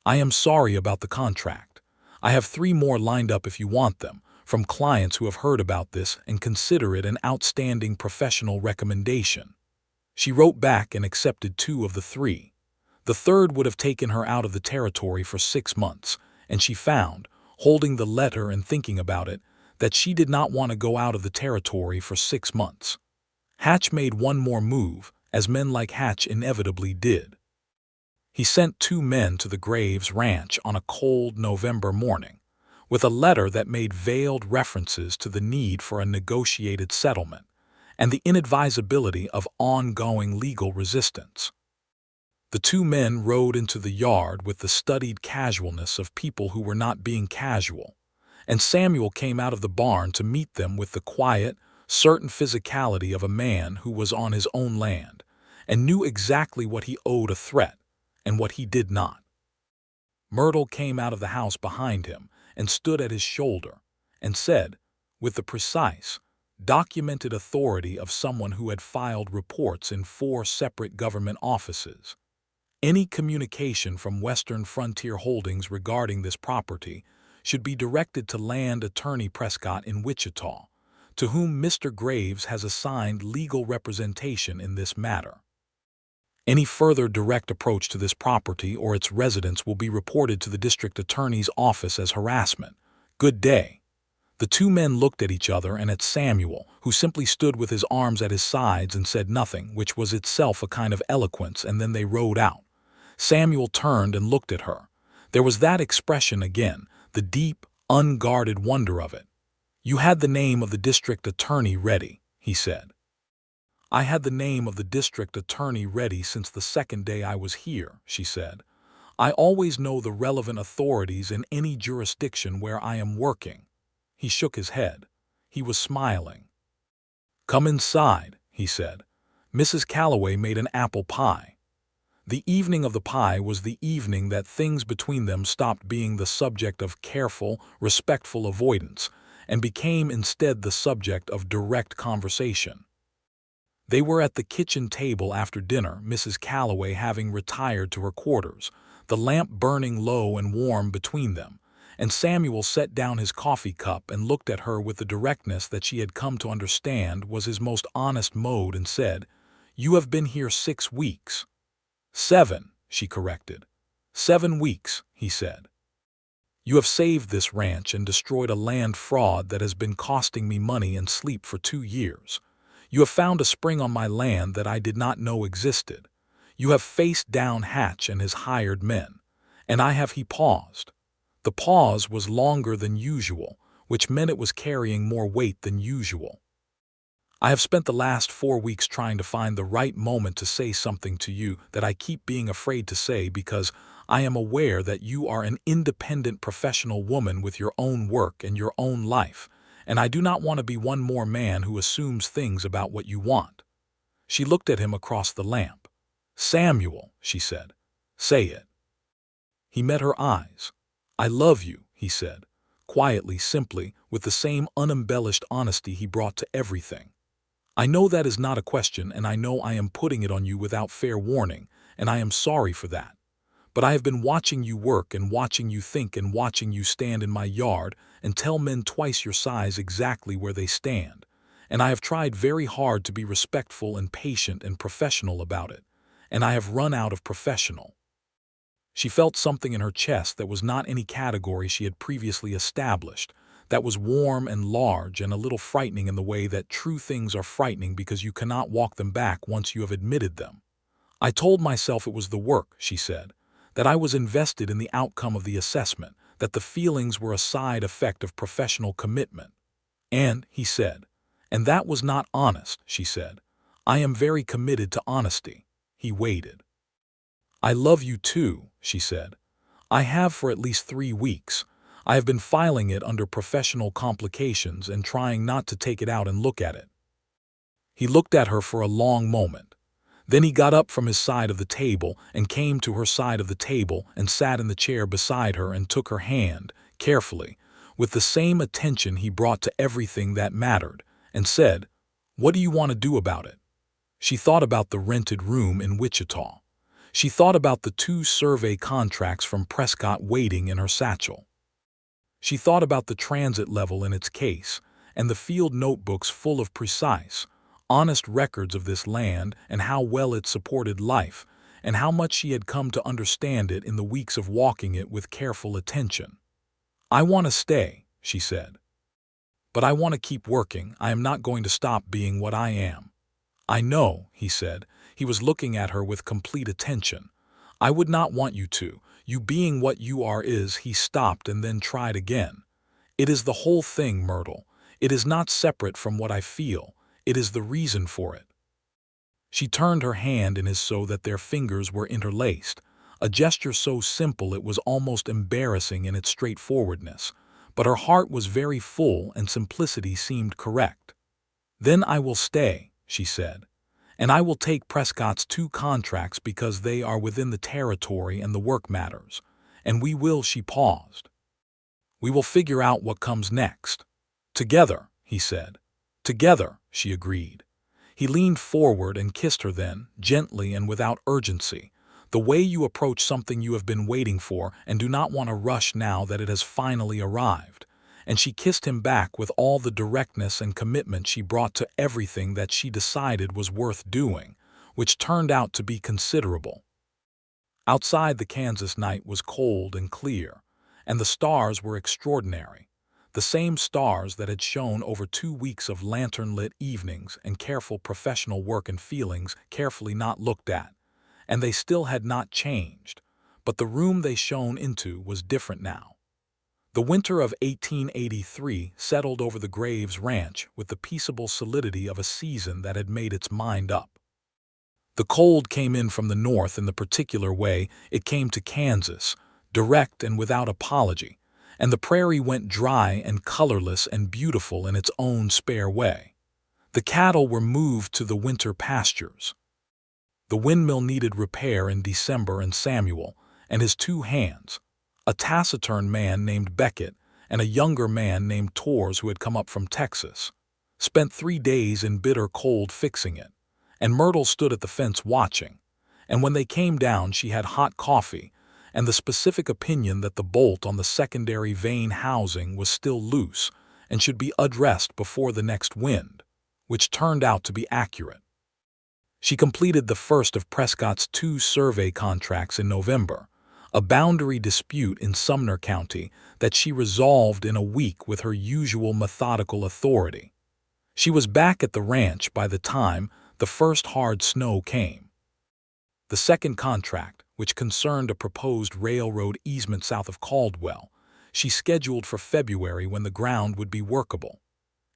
I am sorry about the contract. I have 3 more lined up if you want them, from clients who have heard about this and consider it an outstanding professional recommendation." She wrote back and accepted 2 of the 3. The third would have taken her out of the territory for 6 months, and she found, holding the letter and thinking about it, that she did not want to go out of the territory for 6 months. Hatch made one more move, as men like Hatch inevitably did. He sent 2 men to the Graves Ranch on a cold November morning, with a letter that made veiled references to the need for a negotiated settlement and the inadvisability of ongoing legal resistance. The 2 men rode into the yard with the studied casualness of people who were not being casual, and Samuel came out of the barn to meet them with the quiet, certain physicality of a man who was on his own land and knew exactly what he owed a threat and what he did not. Myrtle came out of the house behind him and stood at his shoulder and said, with the precise, documented authority of someone who had filed reports in 4 separate government offices, "Any communication from Western Frontier Holdings regarding this property should be directed to Land Attorney Prescott in Wichita, to whom Mr. Graves has assigned legal representation in this matter. Any further direct approach to this property or its residents will be reported to the district attorney's office as harassment. Good day." The 2 men looked at each other and at Samuel, who simply stood with his arms at his sides and said nothing, which was itself a kind of eloquence, and then they rode out. Samuel turned and looked at her. There was that expression again, the deep, unguarded wonder of it. "You had the name of the district attorney ready," he said. "I had the name of the district attorney ready since the second day I was here," she said. "I always know the relevant authorities in any jurisdiction where I am working." He shook his head. He was smiling. "Come inside," he said. "Mrs. Calloway made an apple pie." The evening of the pie was the evening that things between them stopped being the subject of careful, respectful avoidance and became instead the subject of direct conversation. They were at the kitchen table after dinner, Mrs. Calloway having retired to her quarters, the lamp burning low and warm between them, and Samuel set down his coffee cup and looked at her with the directness that she had come to understand was his most honest mode and said, "You have been here 6 weeks. 7, she corrected. 7 weeks, he said. "You have saved this ranch and destroyed a land fraud that has been costing me money and sleep for 2 years. You have found a spring on my land that I did not know existed. You have faced down Hatch and his hired men, and I have..." He paused. The pause was longer than usual, which meant it was carrying more weight than usual. "I have spent the last 4 weeks trying to find the right moment to say something to you that I keep being afraid to say because I am aware that you are an independent professional woman with your own work and your own life, and I do not want to be one more man who assumes things about what you want." She looked at him across the lamp. "Samuel," she said, "say it." He met her eyes. "I love you," he said, quietly, simply, with the same unembellished honesty he brought to everything. "I know that is not a question, and I know I am putting it on you without fair warning, and I am sorry for that. But I have been watching you work and watching you think and watching you stand in my yard and tell men twice your size exactly where they stand, and I have tried very hard to be respectful and patient and professional about it, and I have run out of professional." She felt something in her chest that was not any category she had previously established, that was warm and large and a little frightening in the way that true things are frightening because you cannot walk them back once you have admitted them. "I told myself it was the work," she said, "that I was invested in the outcome of the assessment, that the feelings were a side effect of professional commitment." "And," he said, "and that was not honest," she said. "I am very committed to honesty." He waited. "I love you too," she said. "I have for at least 3 weeks. I have been filing it under professional complications and trying not to take it out and look at it." He looked at her for a long moment. Then he got up from his side of the table and came to her side of the table and sat in the chair beside her and took her hand, carefully, with the same attention he brought to everything that mattered, and said, "What do you want to do about it?" She thought about the rented room in Wichita. She thought about the 2 survey contracts from Prescott waiting in her satchel. She thought about the transit level in its case, and the field notebooks full of precise, honest records of this land and how well it supported life, and how much she had come to understand it in the weeks of walking it with careful attention. "I want to stay," she said. "But I want to keep working. I am not going to stop being what I am." "I know," he said. He was looking at her with complete attention. "I would not want you to. You being what you are is—" He stopped and then tried again. "It is the whole thing, Myrtle. It is not separate from what I feel. It is the reason for it." She turned her hand in his so that their fingers were interlaced, a gesture so simple it was almost embarrassing in its straightforwardness, but her heart was very full and simplicity seemed correct. "Then I will stay," she said. "And I will take Prescott's 2 contracts because they are within the territory and the work matters. And we will—" She paused. "We will figure out what comes next. Together," he said. "Together," she agreed. He leaned forward and kissed her then, gently and without urgency, the way you approach something you have been waiting for and do not want to rush now that it has finally arrived. And she kissed him back with all the directness and commitment she brought to everything that she decided was worth doing, which turned out to be considerable. Outside, the Kansas night was cold and clear, and the stars were extraordinary. The same stars that had shone over 2 weeks of lantern-lit evenings and careful professional work and feelings carefully not looked at, and they still had not changed, but the room they shone into was different now. The winter of 1883 settled over the Graves Ranch with the peaceable solidity of a season that had made its mind up. The cold came in from the north in the particular way it came to Kansas, direct and without apology, and the prairie went dry and colorless and beautiful in its own spare way. The cattle were moved to the winter pastures. The windmill needed repair in December, and Samuel and his 2 hands, a taciturn man named Beckett and a younger man named Torres who had come up from Texas, spent 3 days in bitter cold fixing it, and Myrtle stood at the fence watching, and when they came down she had hot coffee and the specific opinion that the bolt on the secondary vein housing was still loose and should be addressed before the next wind, which turned out to be accurate. She completed the first of Prescott's 2 survey contracts in November, a boundary dispute in Sumner County that she resolved in a week with her usual methodical authority. She was back at the ranch by the time the first hard snow came. The second contract, which concerned a proposed railroad easement south of Caldwell, she scheduled for February when the ground would be workable.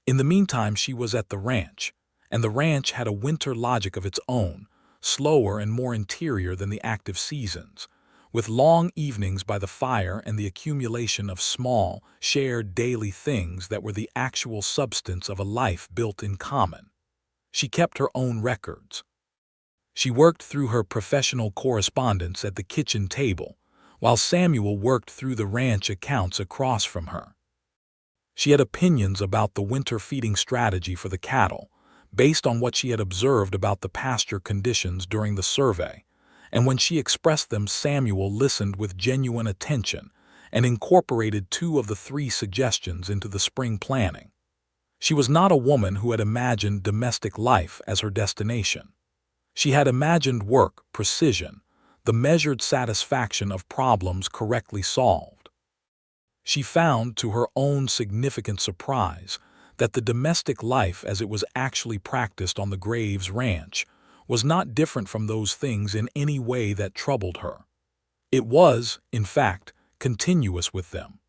In the meantime she was at the ranch, and the ranch had a winter logic of its own, slower and more interior than the active seasons, with long evenings by the fire and the accumulation of small, shared daily things that were the actual substance of a life built in common. She kept her own records. She worked through her professional correspondence at the kitchen table, while Samuel worked through the ranch accounts across from her. She had opinions about the winter feeding strategy for the cattle, based on what she had observed about the pasture conditions during the survey, and when she expressed them Samuel listened with genuine attention and incorporated 2 of the 3 suggestions into the spring planning. She was not a woman who had imagined domestic life as her destination. She had imagined work, precision, the measured satisfaction of problems correctly solved. She found, to her own significant surprise, that the domestic life as it was actually practiced on the Graves Ranch was not different from those things in any way that troubled her. It was, in fact, continuous with them.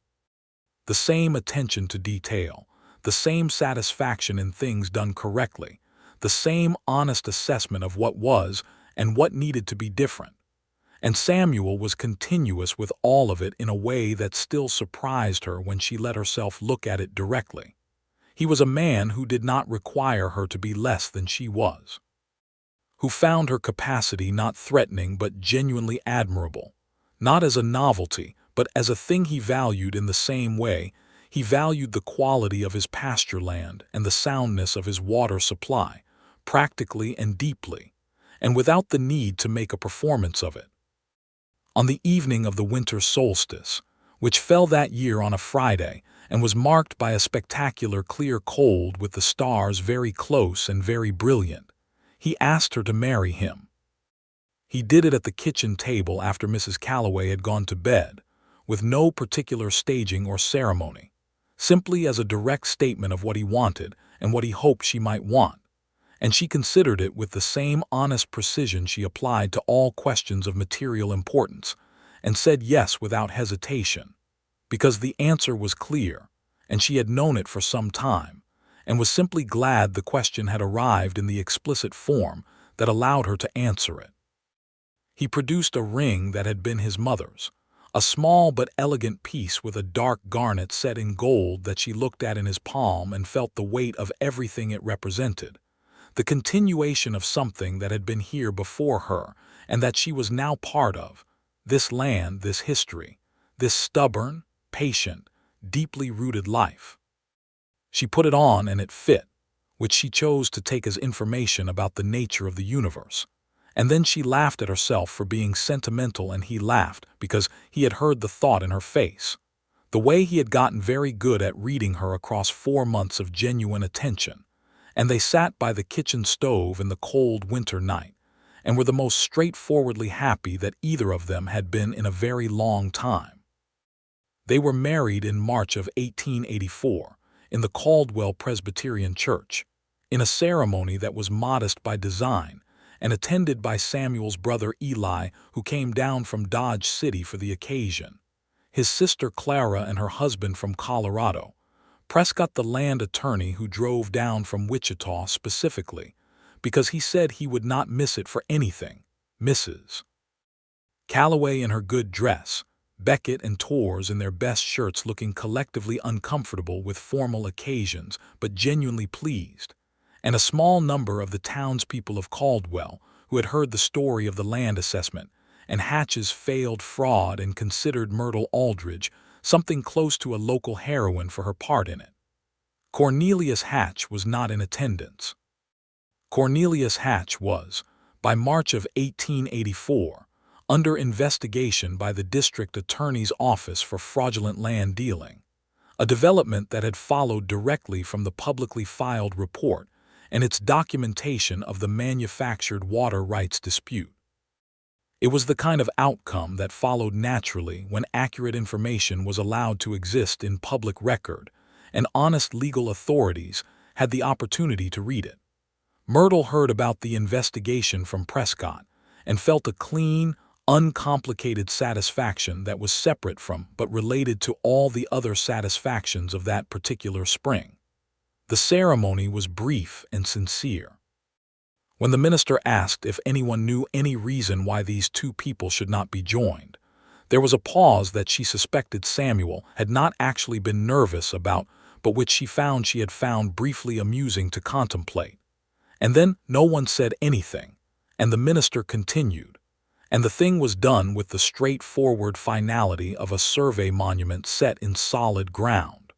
The same attention to detail, the same satisfaction in things done correctly, the same honest assessment of what was and what needed to be different. and Samuel was continuous with all of it in a way that still surprised her when she let herself look at it directly. He was a man who did not require her to be less than she was, who found her capacity not threatening but genuinely admirable, not as a novelty, but as a thing he valued in the same way he valued the quality of his pasture land and the soundness of his water supply, practically and deeply, and without the need to make a performance of it. On the evening of the winter solstice, which fell that year on a Friday and was marked by a spectacular clear cold with the stars very close and very brilliant, he asked her to marry him. He did it at the kitchen table after Mrs. Calloway had gone to bed, with no particular staging or ceremony, simply as a direct statement of what he wanted and what he hoped she might want, and she considered it with the same honest precision she applied to all questions of material importance, and said yes without hesitation, because the answer was clear, and she had known it for some time, and was simply glad the question had arrived in the explicit form that allowed her to answer it. He produced a ring that had been his mother's, a small but elegant piece with a dark garnet set in gold that she looked at in his palm and felt the weight of everything it represented, the continuation of something that had been here before her and that she was now part of, this land, this history, this stubborn, patient, deeply rooted life. She put it on and it fit, which she chose to take as information about the nature of the universe. And then she laughed at herself for being sentimental, and he laughed because he had heard the thought in her face. The way he had gotten very good at reading her across 4 months of genuine attention. And they sat by the kitchen stove in the cold winter night, and were the most straightforwardly happy that either of them had been in a very long time. They were married in March of 1884 in the Caldwell Presbyterian Church, in a ceremony that was modest by design, and attended by Samuel's brother Eli, who came down from Dodge City for the occasion, his sister Clara and her husband from Colorado, Prescott the land attorney who drove down from Wichita specifically, because he said he would not miss it for anything, Mrs. Calloway in her good dress, Beckett and Torres in their best shirts looking collectively uncomfortable with formal occasions but genuinely pleased, and a small number of the townspeople of Caldwell who had heard the story of the land assessment and Hatch's failed fraud and considered Myrtle Aldridge something close to a local heroine for her part in it. Cornelius Hatch was not in attendance. Cornelius Hatch was, by March of 1884, under investigation by the district attorney's office for fraudulent land dealing, a development that had followed directly from the publicly filed report and its documentation of the manufactured water rights dispute. It was the kind of outcome that followed naturally when accurate information was allowed to exist in public record and honest legal authorities had the opportunity to read it. Myrtle heard about the investigation from Prescott and felt a clean, uncomplicated satisfaction that was separate from but related to all the other satisfactions of that particular spring. The ceremony was brief and sincere. When the minister asked if anyone knew any reason why these two people should not be joined, there was a pause that she suspected Samuel had not actually been nervous about, but which she had found briefly amusing to contemplate. And then no one said anything, and the minister continued, and the thing was done with the straightforward finality of a survey monument set in solid ground.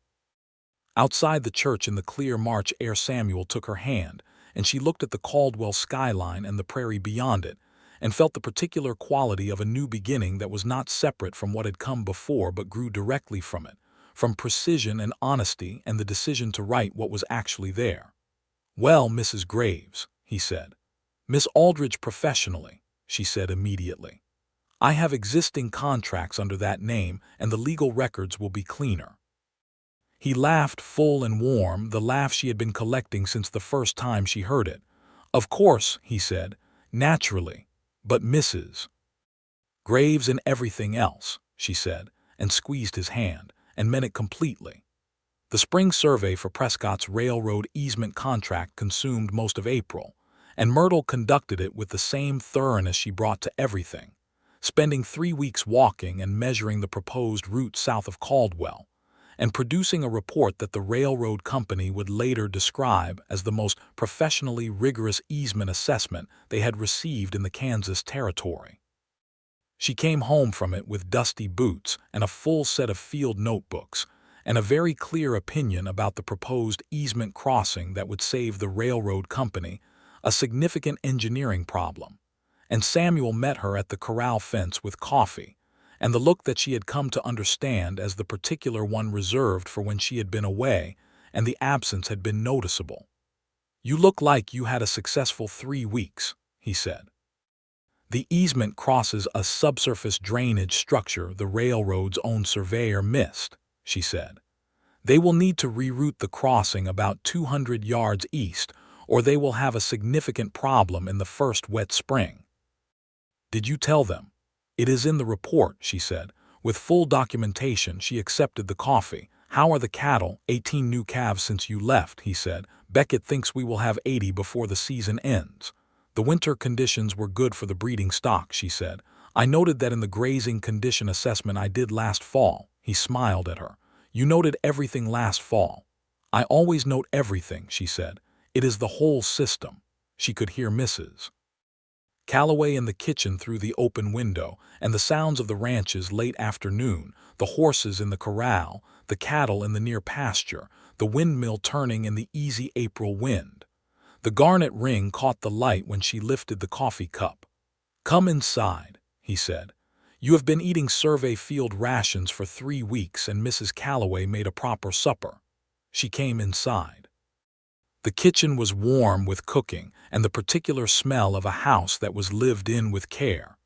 Outside the church in the clear March air, Samuel took her hand, and she looked at the Caldwell skyline and the prairie beyond it, and felt the particular quality of a new beginning that was not separate from what had come before but grew directly from it, from precision and honesty and the decision to write what was actually there. "Well, Mrs. Graves," he said. "Miss Aldridge professionally," she said immediately. "I have existing contracts under that name, and the legal records will be cleaner." He laughed full and warm, the laugh she had been collecting since the first time she heard it. "Of course," he said, "naturally, but Mrs. Graves and everything else," she said, and squeezed his hand, and meant it completely. The spring survey for Prescott's railroad easement contract consumed most of April, and Myrtle conducted it with the same thoroughness she brought to everything, spending 3 weeks walking and measuring the proposed route south of Caldwell, and producing a report that the railroad company would later describe as the most professionally rigorous easement assessment they had received in the Kansas Territory. She came home from it with dusty boots and a full set of field notebooks, and a very clear opinion about the proposed easement crossing that would save the railroad company a significant engineering problem. And Samuel met her at the corral fence with coffee, and the look that she had come to understand as the particular one reserved for when she had been away and the absence had been noticeable. "You look like you had a successful 3 weeks," he said. "The easement crosses a subsurface drainage structure the railroad's own surveyor missed," she said. "They will need to reroute the crossing about 200 yards east, or they will have a significant problem in the first wet spring." "Did you tell them?" "It is in the report," she said. With full documentation, she accepted the coffee. "How are the cattle?" 18 new calves since you left," he said. "Beckett thinks we will have 80 before the season ends." "The winter conditions were good for the breeding stock," she said. "I noted that in the grazing condition assessment I did last fall." He smiled at her. "You noted everything last fall." "I always note everything," she said. "It is the whole system." She could hear Mrs. Calloway in the kitchen through the open window, and the sounds of the ranch's late afternoon, the horses in the corral, the cattle in the near pasture, the windmill turning in the easy April wind. The garnet ring caught the light when she lifted the coffee cup. "Come inside," he said. "You have been eating survey field rations for 3 weeks, and Mrs. Calloway made a proper supper." She came inside. The kitchen was warm with cooking and the particular smell of a house that was lived in with care.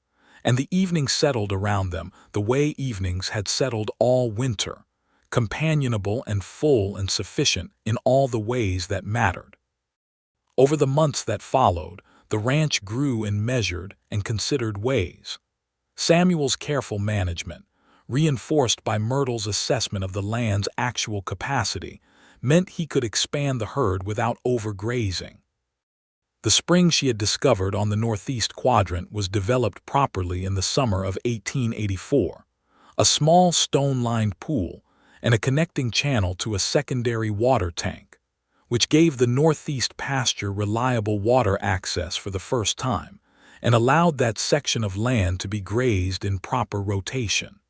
And the evening settled around them the way evenings had settled all winter, companionable and full and sufficient in all the ways that mattered. Over the months that followed, the ranch grew in measured and considered ways. Samuel's careful management, reinforced by Myrtle's assessment of the land's actual capacity, meant he could expand the herd without overgrazing. The spring she had discovered on the northeast quadrant was developed properly in the summer of 1884. A small stone-lined pool and a connecting channel to a secondary water tank, which gave the northeast pasture reliable water access for the first time, and allowed that section of land to be grazed in proper rotation.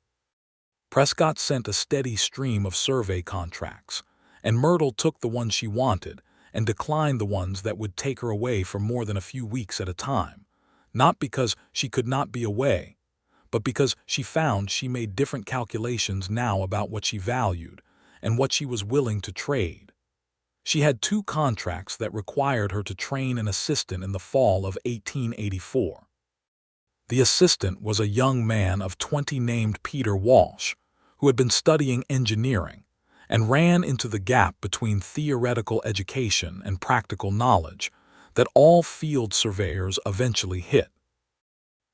Prescott sent a steady stream of survey contracts, and Myrtle took the ones she wanted and declined the ones that would take her away for more than a few weeks at a time, not because she could not be away, but because she found she made different calculations now about what she valued and what she was willing to trade. She had 2 contracts that required her to train an assistant in the fall of 1884. The assistant was a young man of 20 named Peter Walsh, who had been studying engineering and ran into the gap between theoretical education and practical knowledge that all field surveyors eventually hit.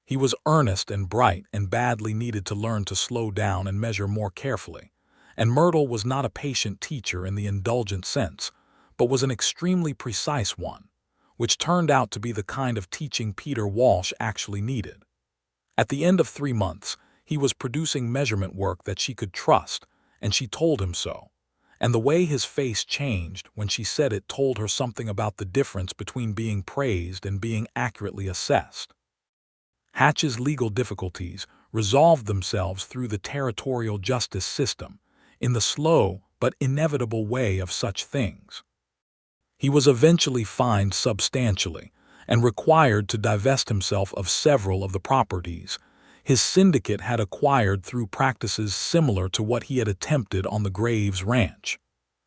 He was earnest and bright and badly needed to learn to slow down and measure more carefully, and Myrtle was not a patient teacher in the indulgent sense, but was an extremely precise one, which turned out to be the kind of teaching Peter Walsh actually needed. At the end of 3 months, he was producing measurement work that she could trust, and she told him so. And the way his face changed when she said it told her something about the difference between being praised and being accurately assessed. Hatch's legal difficulties resolved themselves through the territorial justice system, in the slow but inevitable way of such things. He was eventually fined substantially and required to divest himself of several of the properties his syndicate had acquired through practices similar to what he had attempted on the Graves Ranch.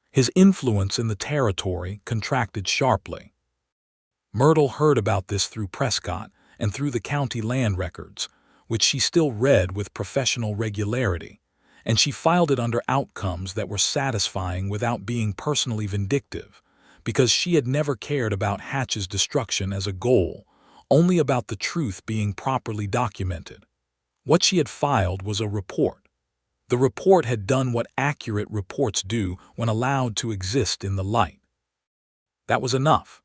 His influence in the territory contracted sharply. Myrtle heard about this through Prescott and through the county land records, which she still read with professional regularity, and she filed it under outcomes that were satisfying without being personally vindictive, because she had never cared about Hatch's destruction as a goal, only about the truth being properly documented. What she had filed was a report. The report had done what accurate reports do when allowed to exist in the light. That was enough.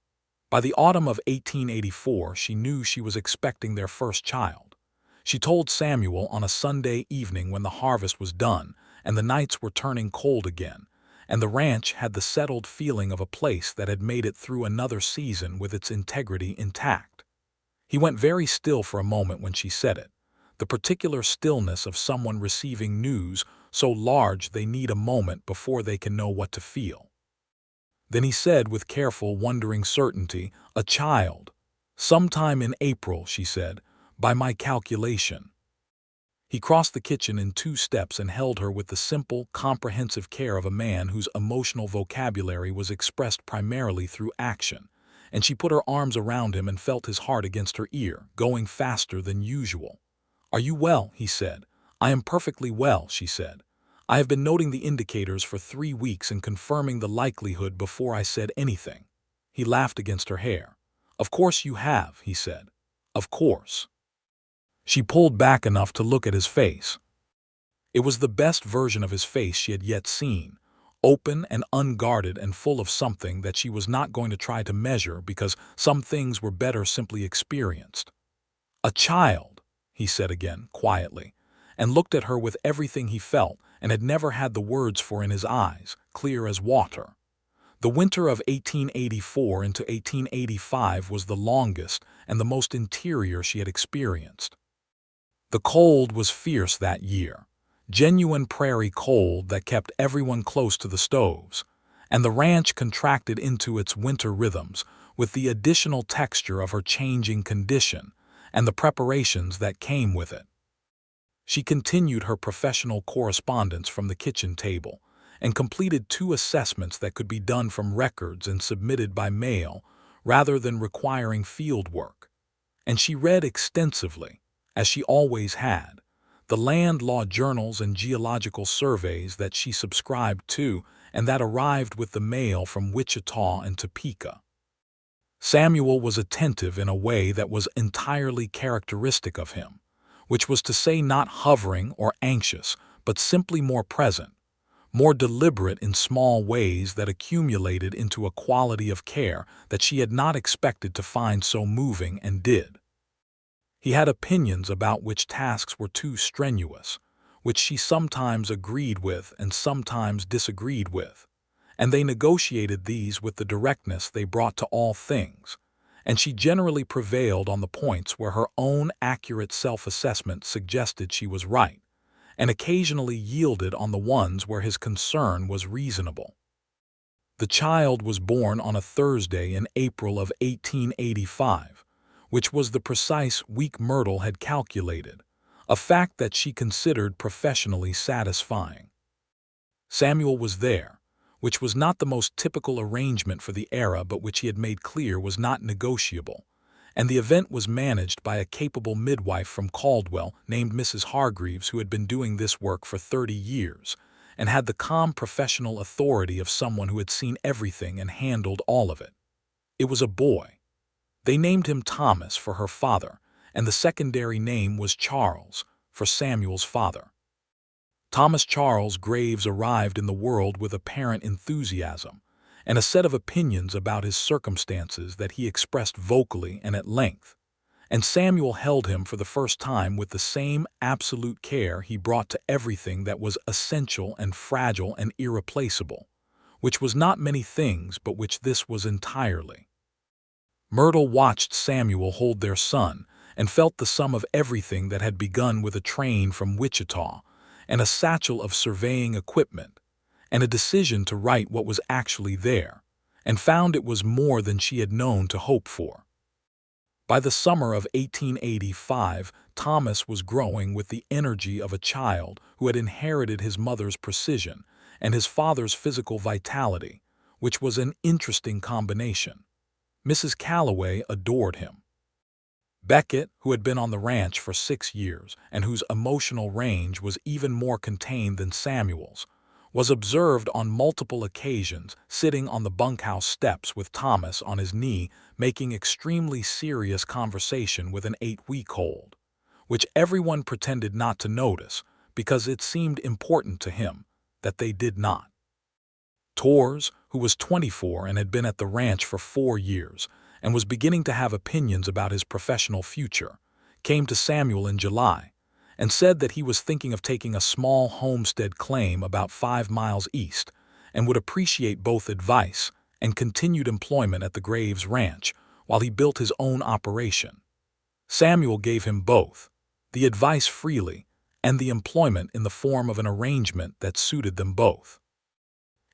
By the autumn of 1884, she knew she was expecting their first child. She told Samuel on a Sunday evening when the harvest was done and the nights were turning cold again, and the ranch had the settled feeling of a place that had made it through another season with its integrity intact. He went very still for a moment when she said it, the particular stillness of someone receiving news so large they need a moment before they can know what to feel. Then he said with careful, wondering certainty, "A child. Sometime in April," she said, "by my calculation." He crossed the kitchen in 2 steps and held her with the simple, comprehensive care of a man whose emotional vocabulary was expressed primarily through action, and she put her arms around him and felt his heart against her ear, going faster than usual. "Are you well?" he said. "I am perfectly well," she said. "I have been noting the indicators for 3 weeks and confirming the likelihood before I said anything." He laughed against her hair. "Of course you have," he said. "Of course." She pulled back enough to look at his face. It was the best version of his face she had yet seen, open and unguarded and full of something that she was not going to try to measure because some things were better simply experienced. "A child," he said again, quietly, and looked at her with everything he felt and had never had the words for in his eyes, clear as water. The winter of 1884 into 1885 was the longest and the most interior she had experienced. The cold was fierce that year, genuine prairie cold that kept everyone close to the stoves, and the ranch contracted into its winter rhythms with the additional texture of her changing condition and the preparations that came with it. She continued her professional correspondence from the kitchen table and completed 2 assessments that could be done from records and submitted by mail rather than requiring field work. And she read extensively, as she always had, the land law journals and geological surveys that she subscribed to and that arrived with the mail from Wichita and Topeka. Samuel was attentive in a way that was entirely characteristic of him, which was to say not hovering or anxious, but simply more present, more deliberate in small ways that accumulated into a quality of care that she had not expected to find so moving and did. He had opinions about which tasks were too strenuous, which she sometimes agreed with and sometimes disagreed with, and they negotiated these with the directness they brought to all things, and she generally prevailed on the points where her own accurate self-assessment suggested she was right, and occasionally yielded on the ones where his concern was reasonable. The child was born on a Thursday in April of 1885, which was the precise week Myrtle had calculated, a fact that she considered professionally satisfying. Samuel was there, which was not the most typical arrangement for the era but which he had made clear was not negotiable, and the event was managed by a capable midwife from Caldwell named Mrs. Hargreaves who had been doing this work for 30 years and had the calm professional authority of someone who had seen everything and handled all of it. It was a boy. They named him Thomas for her father, and the secondary name was Charles for Samuel's father. Thomas Charles Graves arrived in the world with apparent enthusiasm and a set of opinions about his circumstances that he expressed vocally and at length, and Samuel held him for the first time with the same absolute care he brought to everything that was essential and fragile and irreplaceable, which was not many things but which this was entirely. Myrtle watched Samuel hold their son and felt the sum of everything that had begun with a train from Wichita and a satchel of surveying equipment, and a decision to write what was actually there, and found it was more than she had known to hope for. By the summer of 1885, Thomas was growing with the energy of a child who had inherited his mother's precision and his father's physical vitality, which was an interesting combination. Mrs. Calloway adored him. Beckett, who had been on the ranch for 6 years and whose emotional range was even more contained than Samuel's, was observed on multiple occasions sitting on the bunkhouse steps with Thomas on his knee making extremely serious conversation with an 8-week-old, which everyone pretended not to notice because it seemed important to him that they did not. Torres, who was 24 and had been at the ranch for 4 years, and was beginning to have opinions about his professional future, came to Samuel in July and said that he was thinking of taking a small homestead claim about 5 miles east and would appreciate both advice and continued employment at the Graves Ranch while he built his own operation. Samuel gave him both, the advice freely and the employment in the form of an arrangement that suited them both.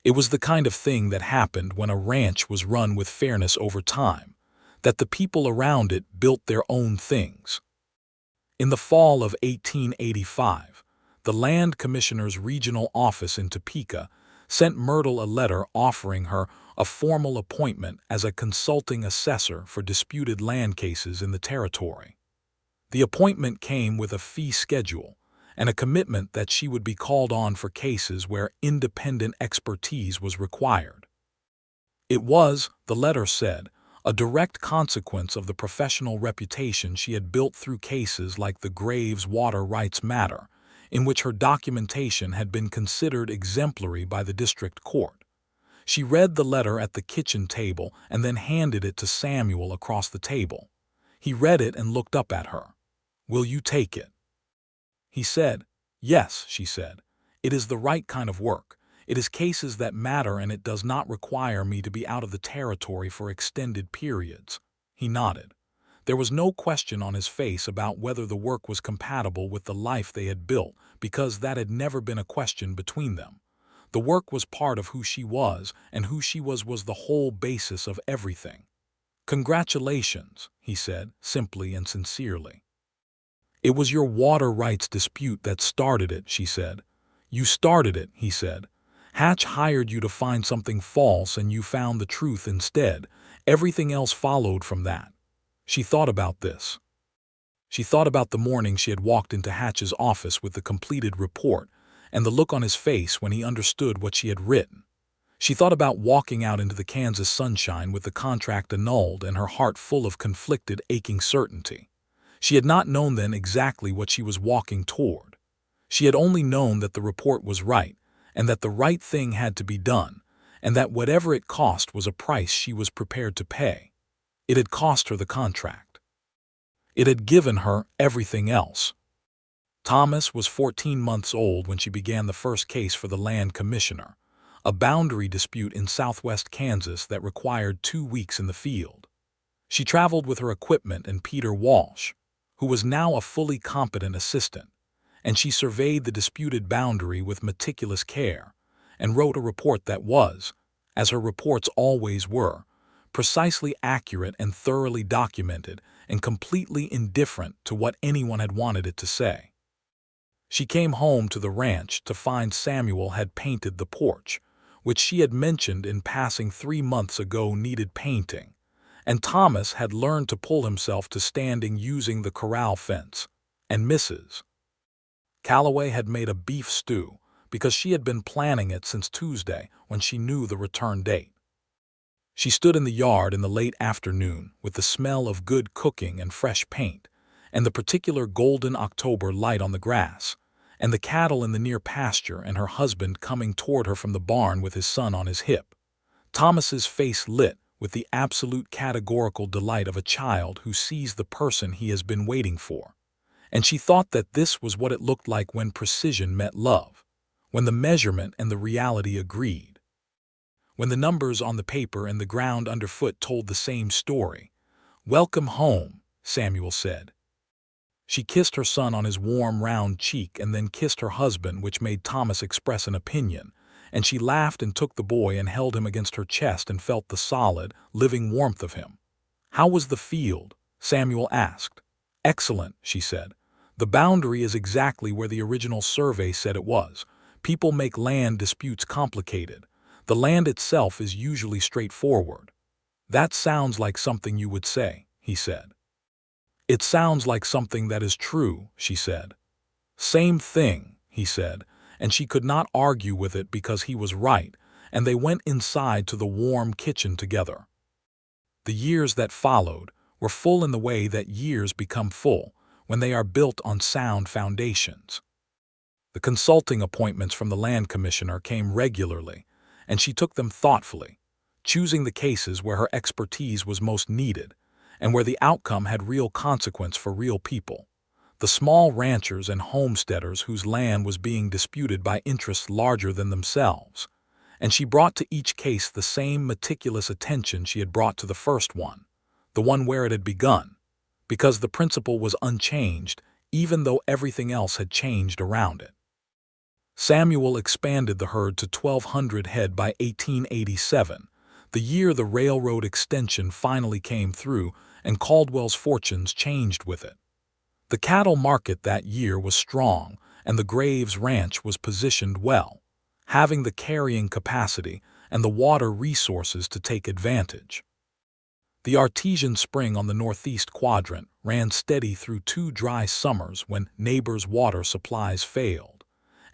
It was the kind of thing that happened when a ranch was run with fairness over time, that the people around it built their own things. In the fall of 1885, the Land Commissioner's regional office in Topeka sent Myrtle a letter offering her a formal appointment as a consulting assessor for disputed land cases in the territory. The appointment came with a fee schedule and a commitment that she would be called on for cases where independent expertise was required. It was, the letter said, a direct consequence of the professional reputation she had built through cases like the Graves water rights matter, in which her documentation had been considered exemplary by the district court. She read the letter at the kitchen table and then handed it to Samuel across the table. He read it and looked up at her. "Will you take it?" He said. "Yes," she said. "It is the right kind of work. It is cases that matter and it does not require me to be out of the territory for extended periods." He nodded. There was no question on his face about whether the work was compatible with the life they had built, because that had never been a question between them. The work was part of who she was, and who she was the whole basis of everything. "Congratulations," he said, simply and sincerely. "It was your water rights dispute that started it," she said. "You started it," he said. "Hatch hired you to find something false and you found the truth instead. Everything else followed from that." She thought about this. She thought about the morning she had walked into Hatch's office with the completed report and the look on his face when he understood what she had written. She thought about walking out into the Kansas sunshine with the contract annulled and her heart full of conflicted, aching certainty. She had not known then exactly what she was walking toward. She had only known that the report was right, and that the right thing had to be done, and that whatever it cost was a price she was prepared to pay. It had cost her the contract. It had given her everything else. Thomas was 14 months old when she began the first case for the Land Commissioner, a boundary dispute in southwest Kansas that required 2 weeks in the field. She traveled with her equipment and Peter Walsh, who was now a fully competent assistant, and she surveyed the disputed boundary with meticulous care and wrote a report that was, as her reports always were, precisely accurate and thoroughly documented and completely indifferent to what anyone had wanted it to say. She came home to the ranch to find Samuel had painted the porch, which she had mentioned in passing 3 months ago needed painting, and Thomas had learned to pull himself to standing using the corral fence, and Mrs. Calloway had made a beef stew because she had been planning it since Tuesday when she knew the return date. She stood in the yard in the late afternoon with the smell of good cooking and fresh paint, and the particular golden October light on the grass, and the cattle in the near pasture and her husband coming toward her from the barn with his son on his hip. Thomas's face lit with the absolute categorical delight of a child who sees the person he has been waiting for. And she thought that this was what it looked like when precision met love, when the measurement and the reality agreed, when the numbers on the paper and the ground underfoot told the same story. "Welcome home," Samuel said. She kissed her son on his warm, round cheek and then kissed her husband, which made Thomas express an opinion, and she laughed and took the boy and held him against her chest and felt the solid, living warmth of him. "How was the field?" Samuel asked. "Excellent," she said. "The boundary is exactly where the original survey said it was. People make land disputes complicated. The land itself is usually straightforward." "That sounds like something you would say," he said. "It sounds like something that is true," she said. "Same thing," he said, and she could not argue with it because he was right, and they went inside to the warm kitchen together. The years that followed were full in the way that years become full when they are built on sound foundations. The consulting appointments from the Land Commissioner came regularly, and she took them thoughtfully, choosing the cases where her expertise was most needed, and where the outcome had real consequence for real people. The small ranchers and homesteaders whose land was being disputed by interests larger than themselves. And she brought to each case the same meticulous attention she had brought to the first one, the one where it had begun, because the principle was unchanged, even though everything else had changed around it. Samuel expanded the herd to 1,200 head by 1887, the year the railroad extension finally came through and Caldwell's fortunes changed with it. The cattle market that year was strong, and the Graves Ranch was positioned well, having the carrying capacity and the water resources to take advantage. The artesian spring on the northeast quadrant ran steady through 2 dry summers when neighbors' water supplies failed,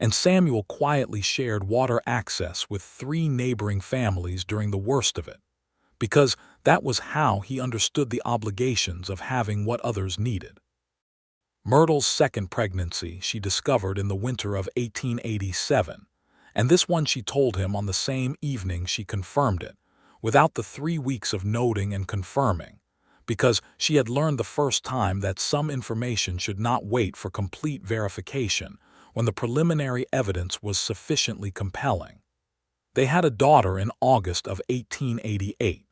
and Samuel quietly shared water access with 3 neighboring families during the worst of it, because that was how he understood the obligations of having what others needed. Myrtle's second pregnancy she discovered in the winter of 1887, and this one she told him on the same evening she confirmed it, without the 3 weeks of noting and confirming, because she had learned the first time that some information should not wait for complete verification when the preliminary evidence was sufficiently compelling. They had a daughter in August of 1888.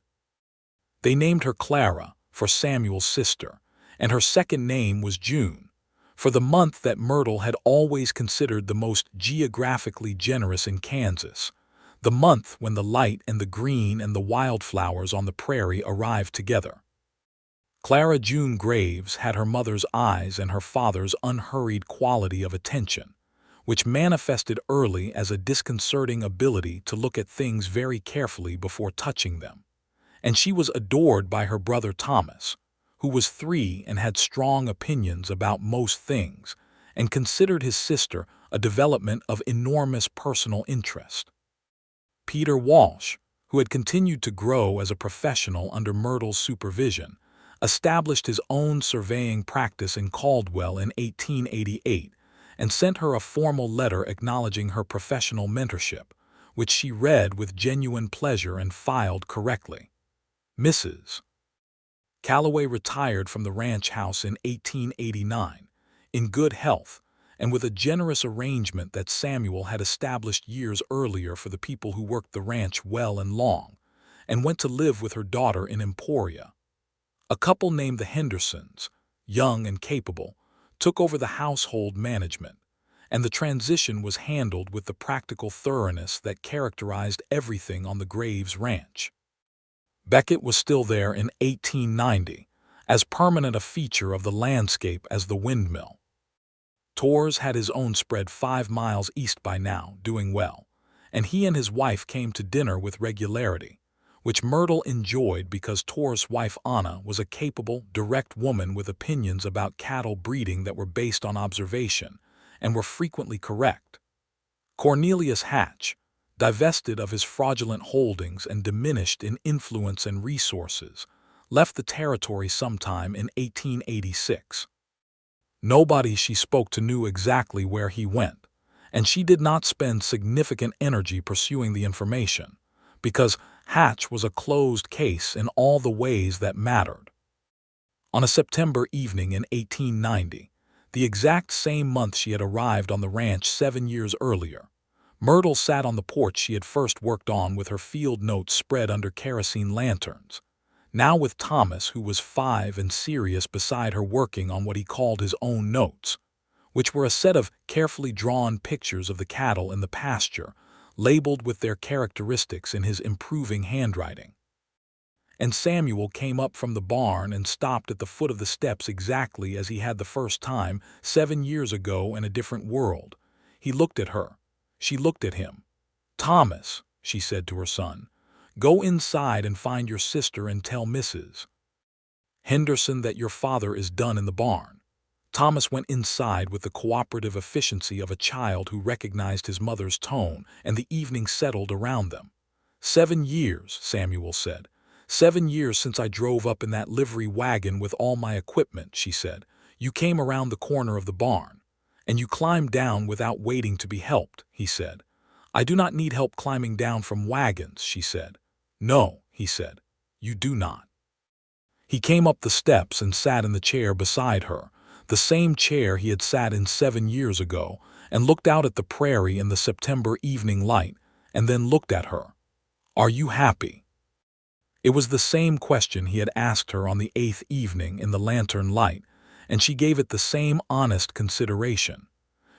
They named her Clara, for Samuel's sister, and her second name was June, for the month that Myrtle had always considered the most geographically generous in Kansas, the month when the light and the green and the wildflowers on the prairie arrived together. Clara June Graves had her mother's eyes and her father's unhurried quality of attention, which manifested early as a disconcerting ability to look at things very carefully before touching them. And she was adored by her brother Thomas, who was 3 and had strong opinions about most things, and considered his sister a development of enormous personal interest. Peter Walsh, who had continued to grow as a professional under Myrtle's supervision, established his own surveying practice in Caldwell in 1888 and sent her a formal letter acknowledging her professional mentorship, which she read with genuine pleasure and filed correctly. Mrs. Calloway retired from the ranch house in 1889, in good health, and with a generous arrangement that Samuel had established years earlier for the people who worked the ranch well and long, and went to live with her daughter in Emporia. A couple named the Hendersons, young and capable, took over the household management, and the transition was handled with the practical thoroughness that characterized everything on the Graves Ranch. Beckett was still there in 1890, as permanent a feature of the landscape as the windmill. Torres had his own spread 5 miles east by now, doing well, and he and his wife came to dinner with regularity, which Myrtle enjoyed because Torres' wife Anna was a capable, direct woman with opinions about cattle breeding that were based on observation and were frequently correct. Cornelius Hatch, divested of his fraudulent holdings and diminished in influence and resources, left the territory sometime in 1886. Nobody she spoke to knew exactly where he went, and she did not spend significant energy pursuing the information, because Hatch was a closed case in all the ways that mattered. On a September evening in 1890, the exact same month she had arrived on the ranch 7 years earlier, Myrtle sat on the porch she had first worked on with her field notes spread under kerosene lanterns, now with Thomas, who was 5 and serious beside her, working on what he called his own notes, which were a set of carefully drawn pictures of the cattle in the pasture, labeled with their characteristics in his improving handwriting. And Samuel came up from the barn and stopped at the foot of the steps exactly as he had the first time 7 years ago in a different world. He looked at her. She looked at him. "Thomas," she said to her son, "go inside and find your sister and tell Mrs. Henderson that your father is done in the barn." Thomas went inside with the cooperative efficiency of a child who recognized his mother's tone, and the evening settled around them. 7 years, Samuel said. 7 years since I drove up in that livery wagon with all my equipment, she said. You came around the corner of the barn. And you climbed down without waiting to be helped, he said. I do not need help climbing down from wagons, she said. No, he said, you do not. He came up the steps and sat in the chair beside her, the same chair he had sat in 7 years ago, and looked out at the prairie in the September evening light, and then looked at her. "Are you happy?" It was the same question he had asked her on the 8th evening in the lantern light, and she gave it the same honest consideration.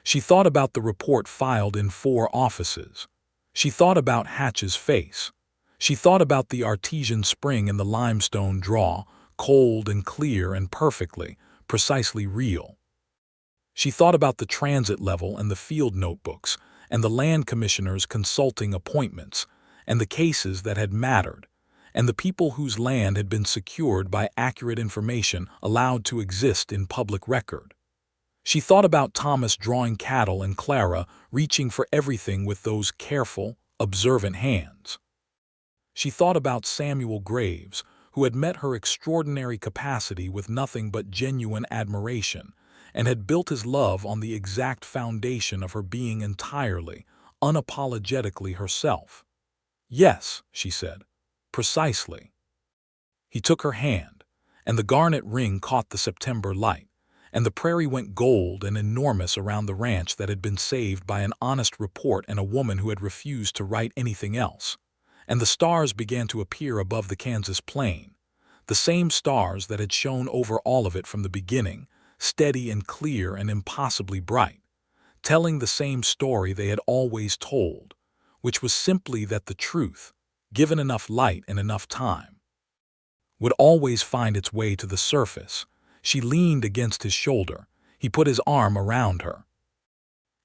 She thought about the report filed in 4 offices. She thought about Hatch's face. She thought about the artesian spring in the limestone draw, cold and clear and precisely real. She thought about the transit level and the field notebooks, and the land commissioners' consulting appointments, and the cases that had mattered, and the people whose land had been secured by accurate information allowed to exist in public record. She thought about Thomas drawing cattle and Clara reaching for everything with those careful, observant hands. She thought about Samuel Graves, who had met her extraordinary capacity with nothing but genuine admiration, and had built his love on the exact foundation of her being entirely, unapologetically herself. "Yes," she said, "precisely." He took her hand, and the garnet ring caught the September light, and the prairie went gold and enormous around the ranch that had been saved by an honest report and a woman who had refused to write anything else. And the stars began to appear above the Kansas plain, the same stars that had shone over all of it from the beginning, steady and clear and impossibly bright, telling the same story they had always told, which was simply that the truth, given enough light and enough time, would always find its way to the surface. She leaned against his shoulder. He put his arm around her.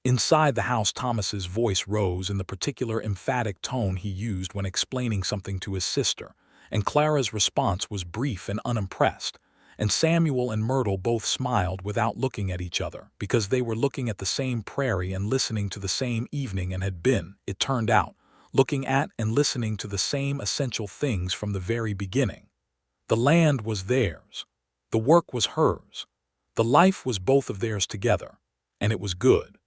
Inside the house, Thomas's voice rose in the particular emphatic tone he used when explaining something to his sister, and Clara's response was brief and unimpressed, and Samuel and Myrtle both smiled without looking at each other, because they were looking at the same prairie and listening to the same evening and had been, it turned out, looking at and listening to the same essential things from the very beginning. The land was theirs. The work was hers. The life was both of theirs together, and it was good.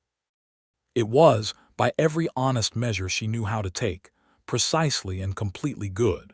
It was, by every honest measure she knew how to take, precisely and completely good.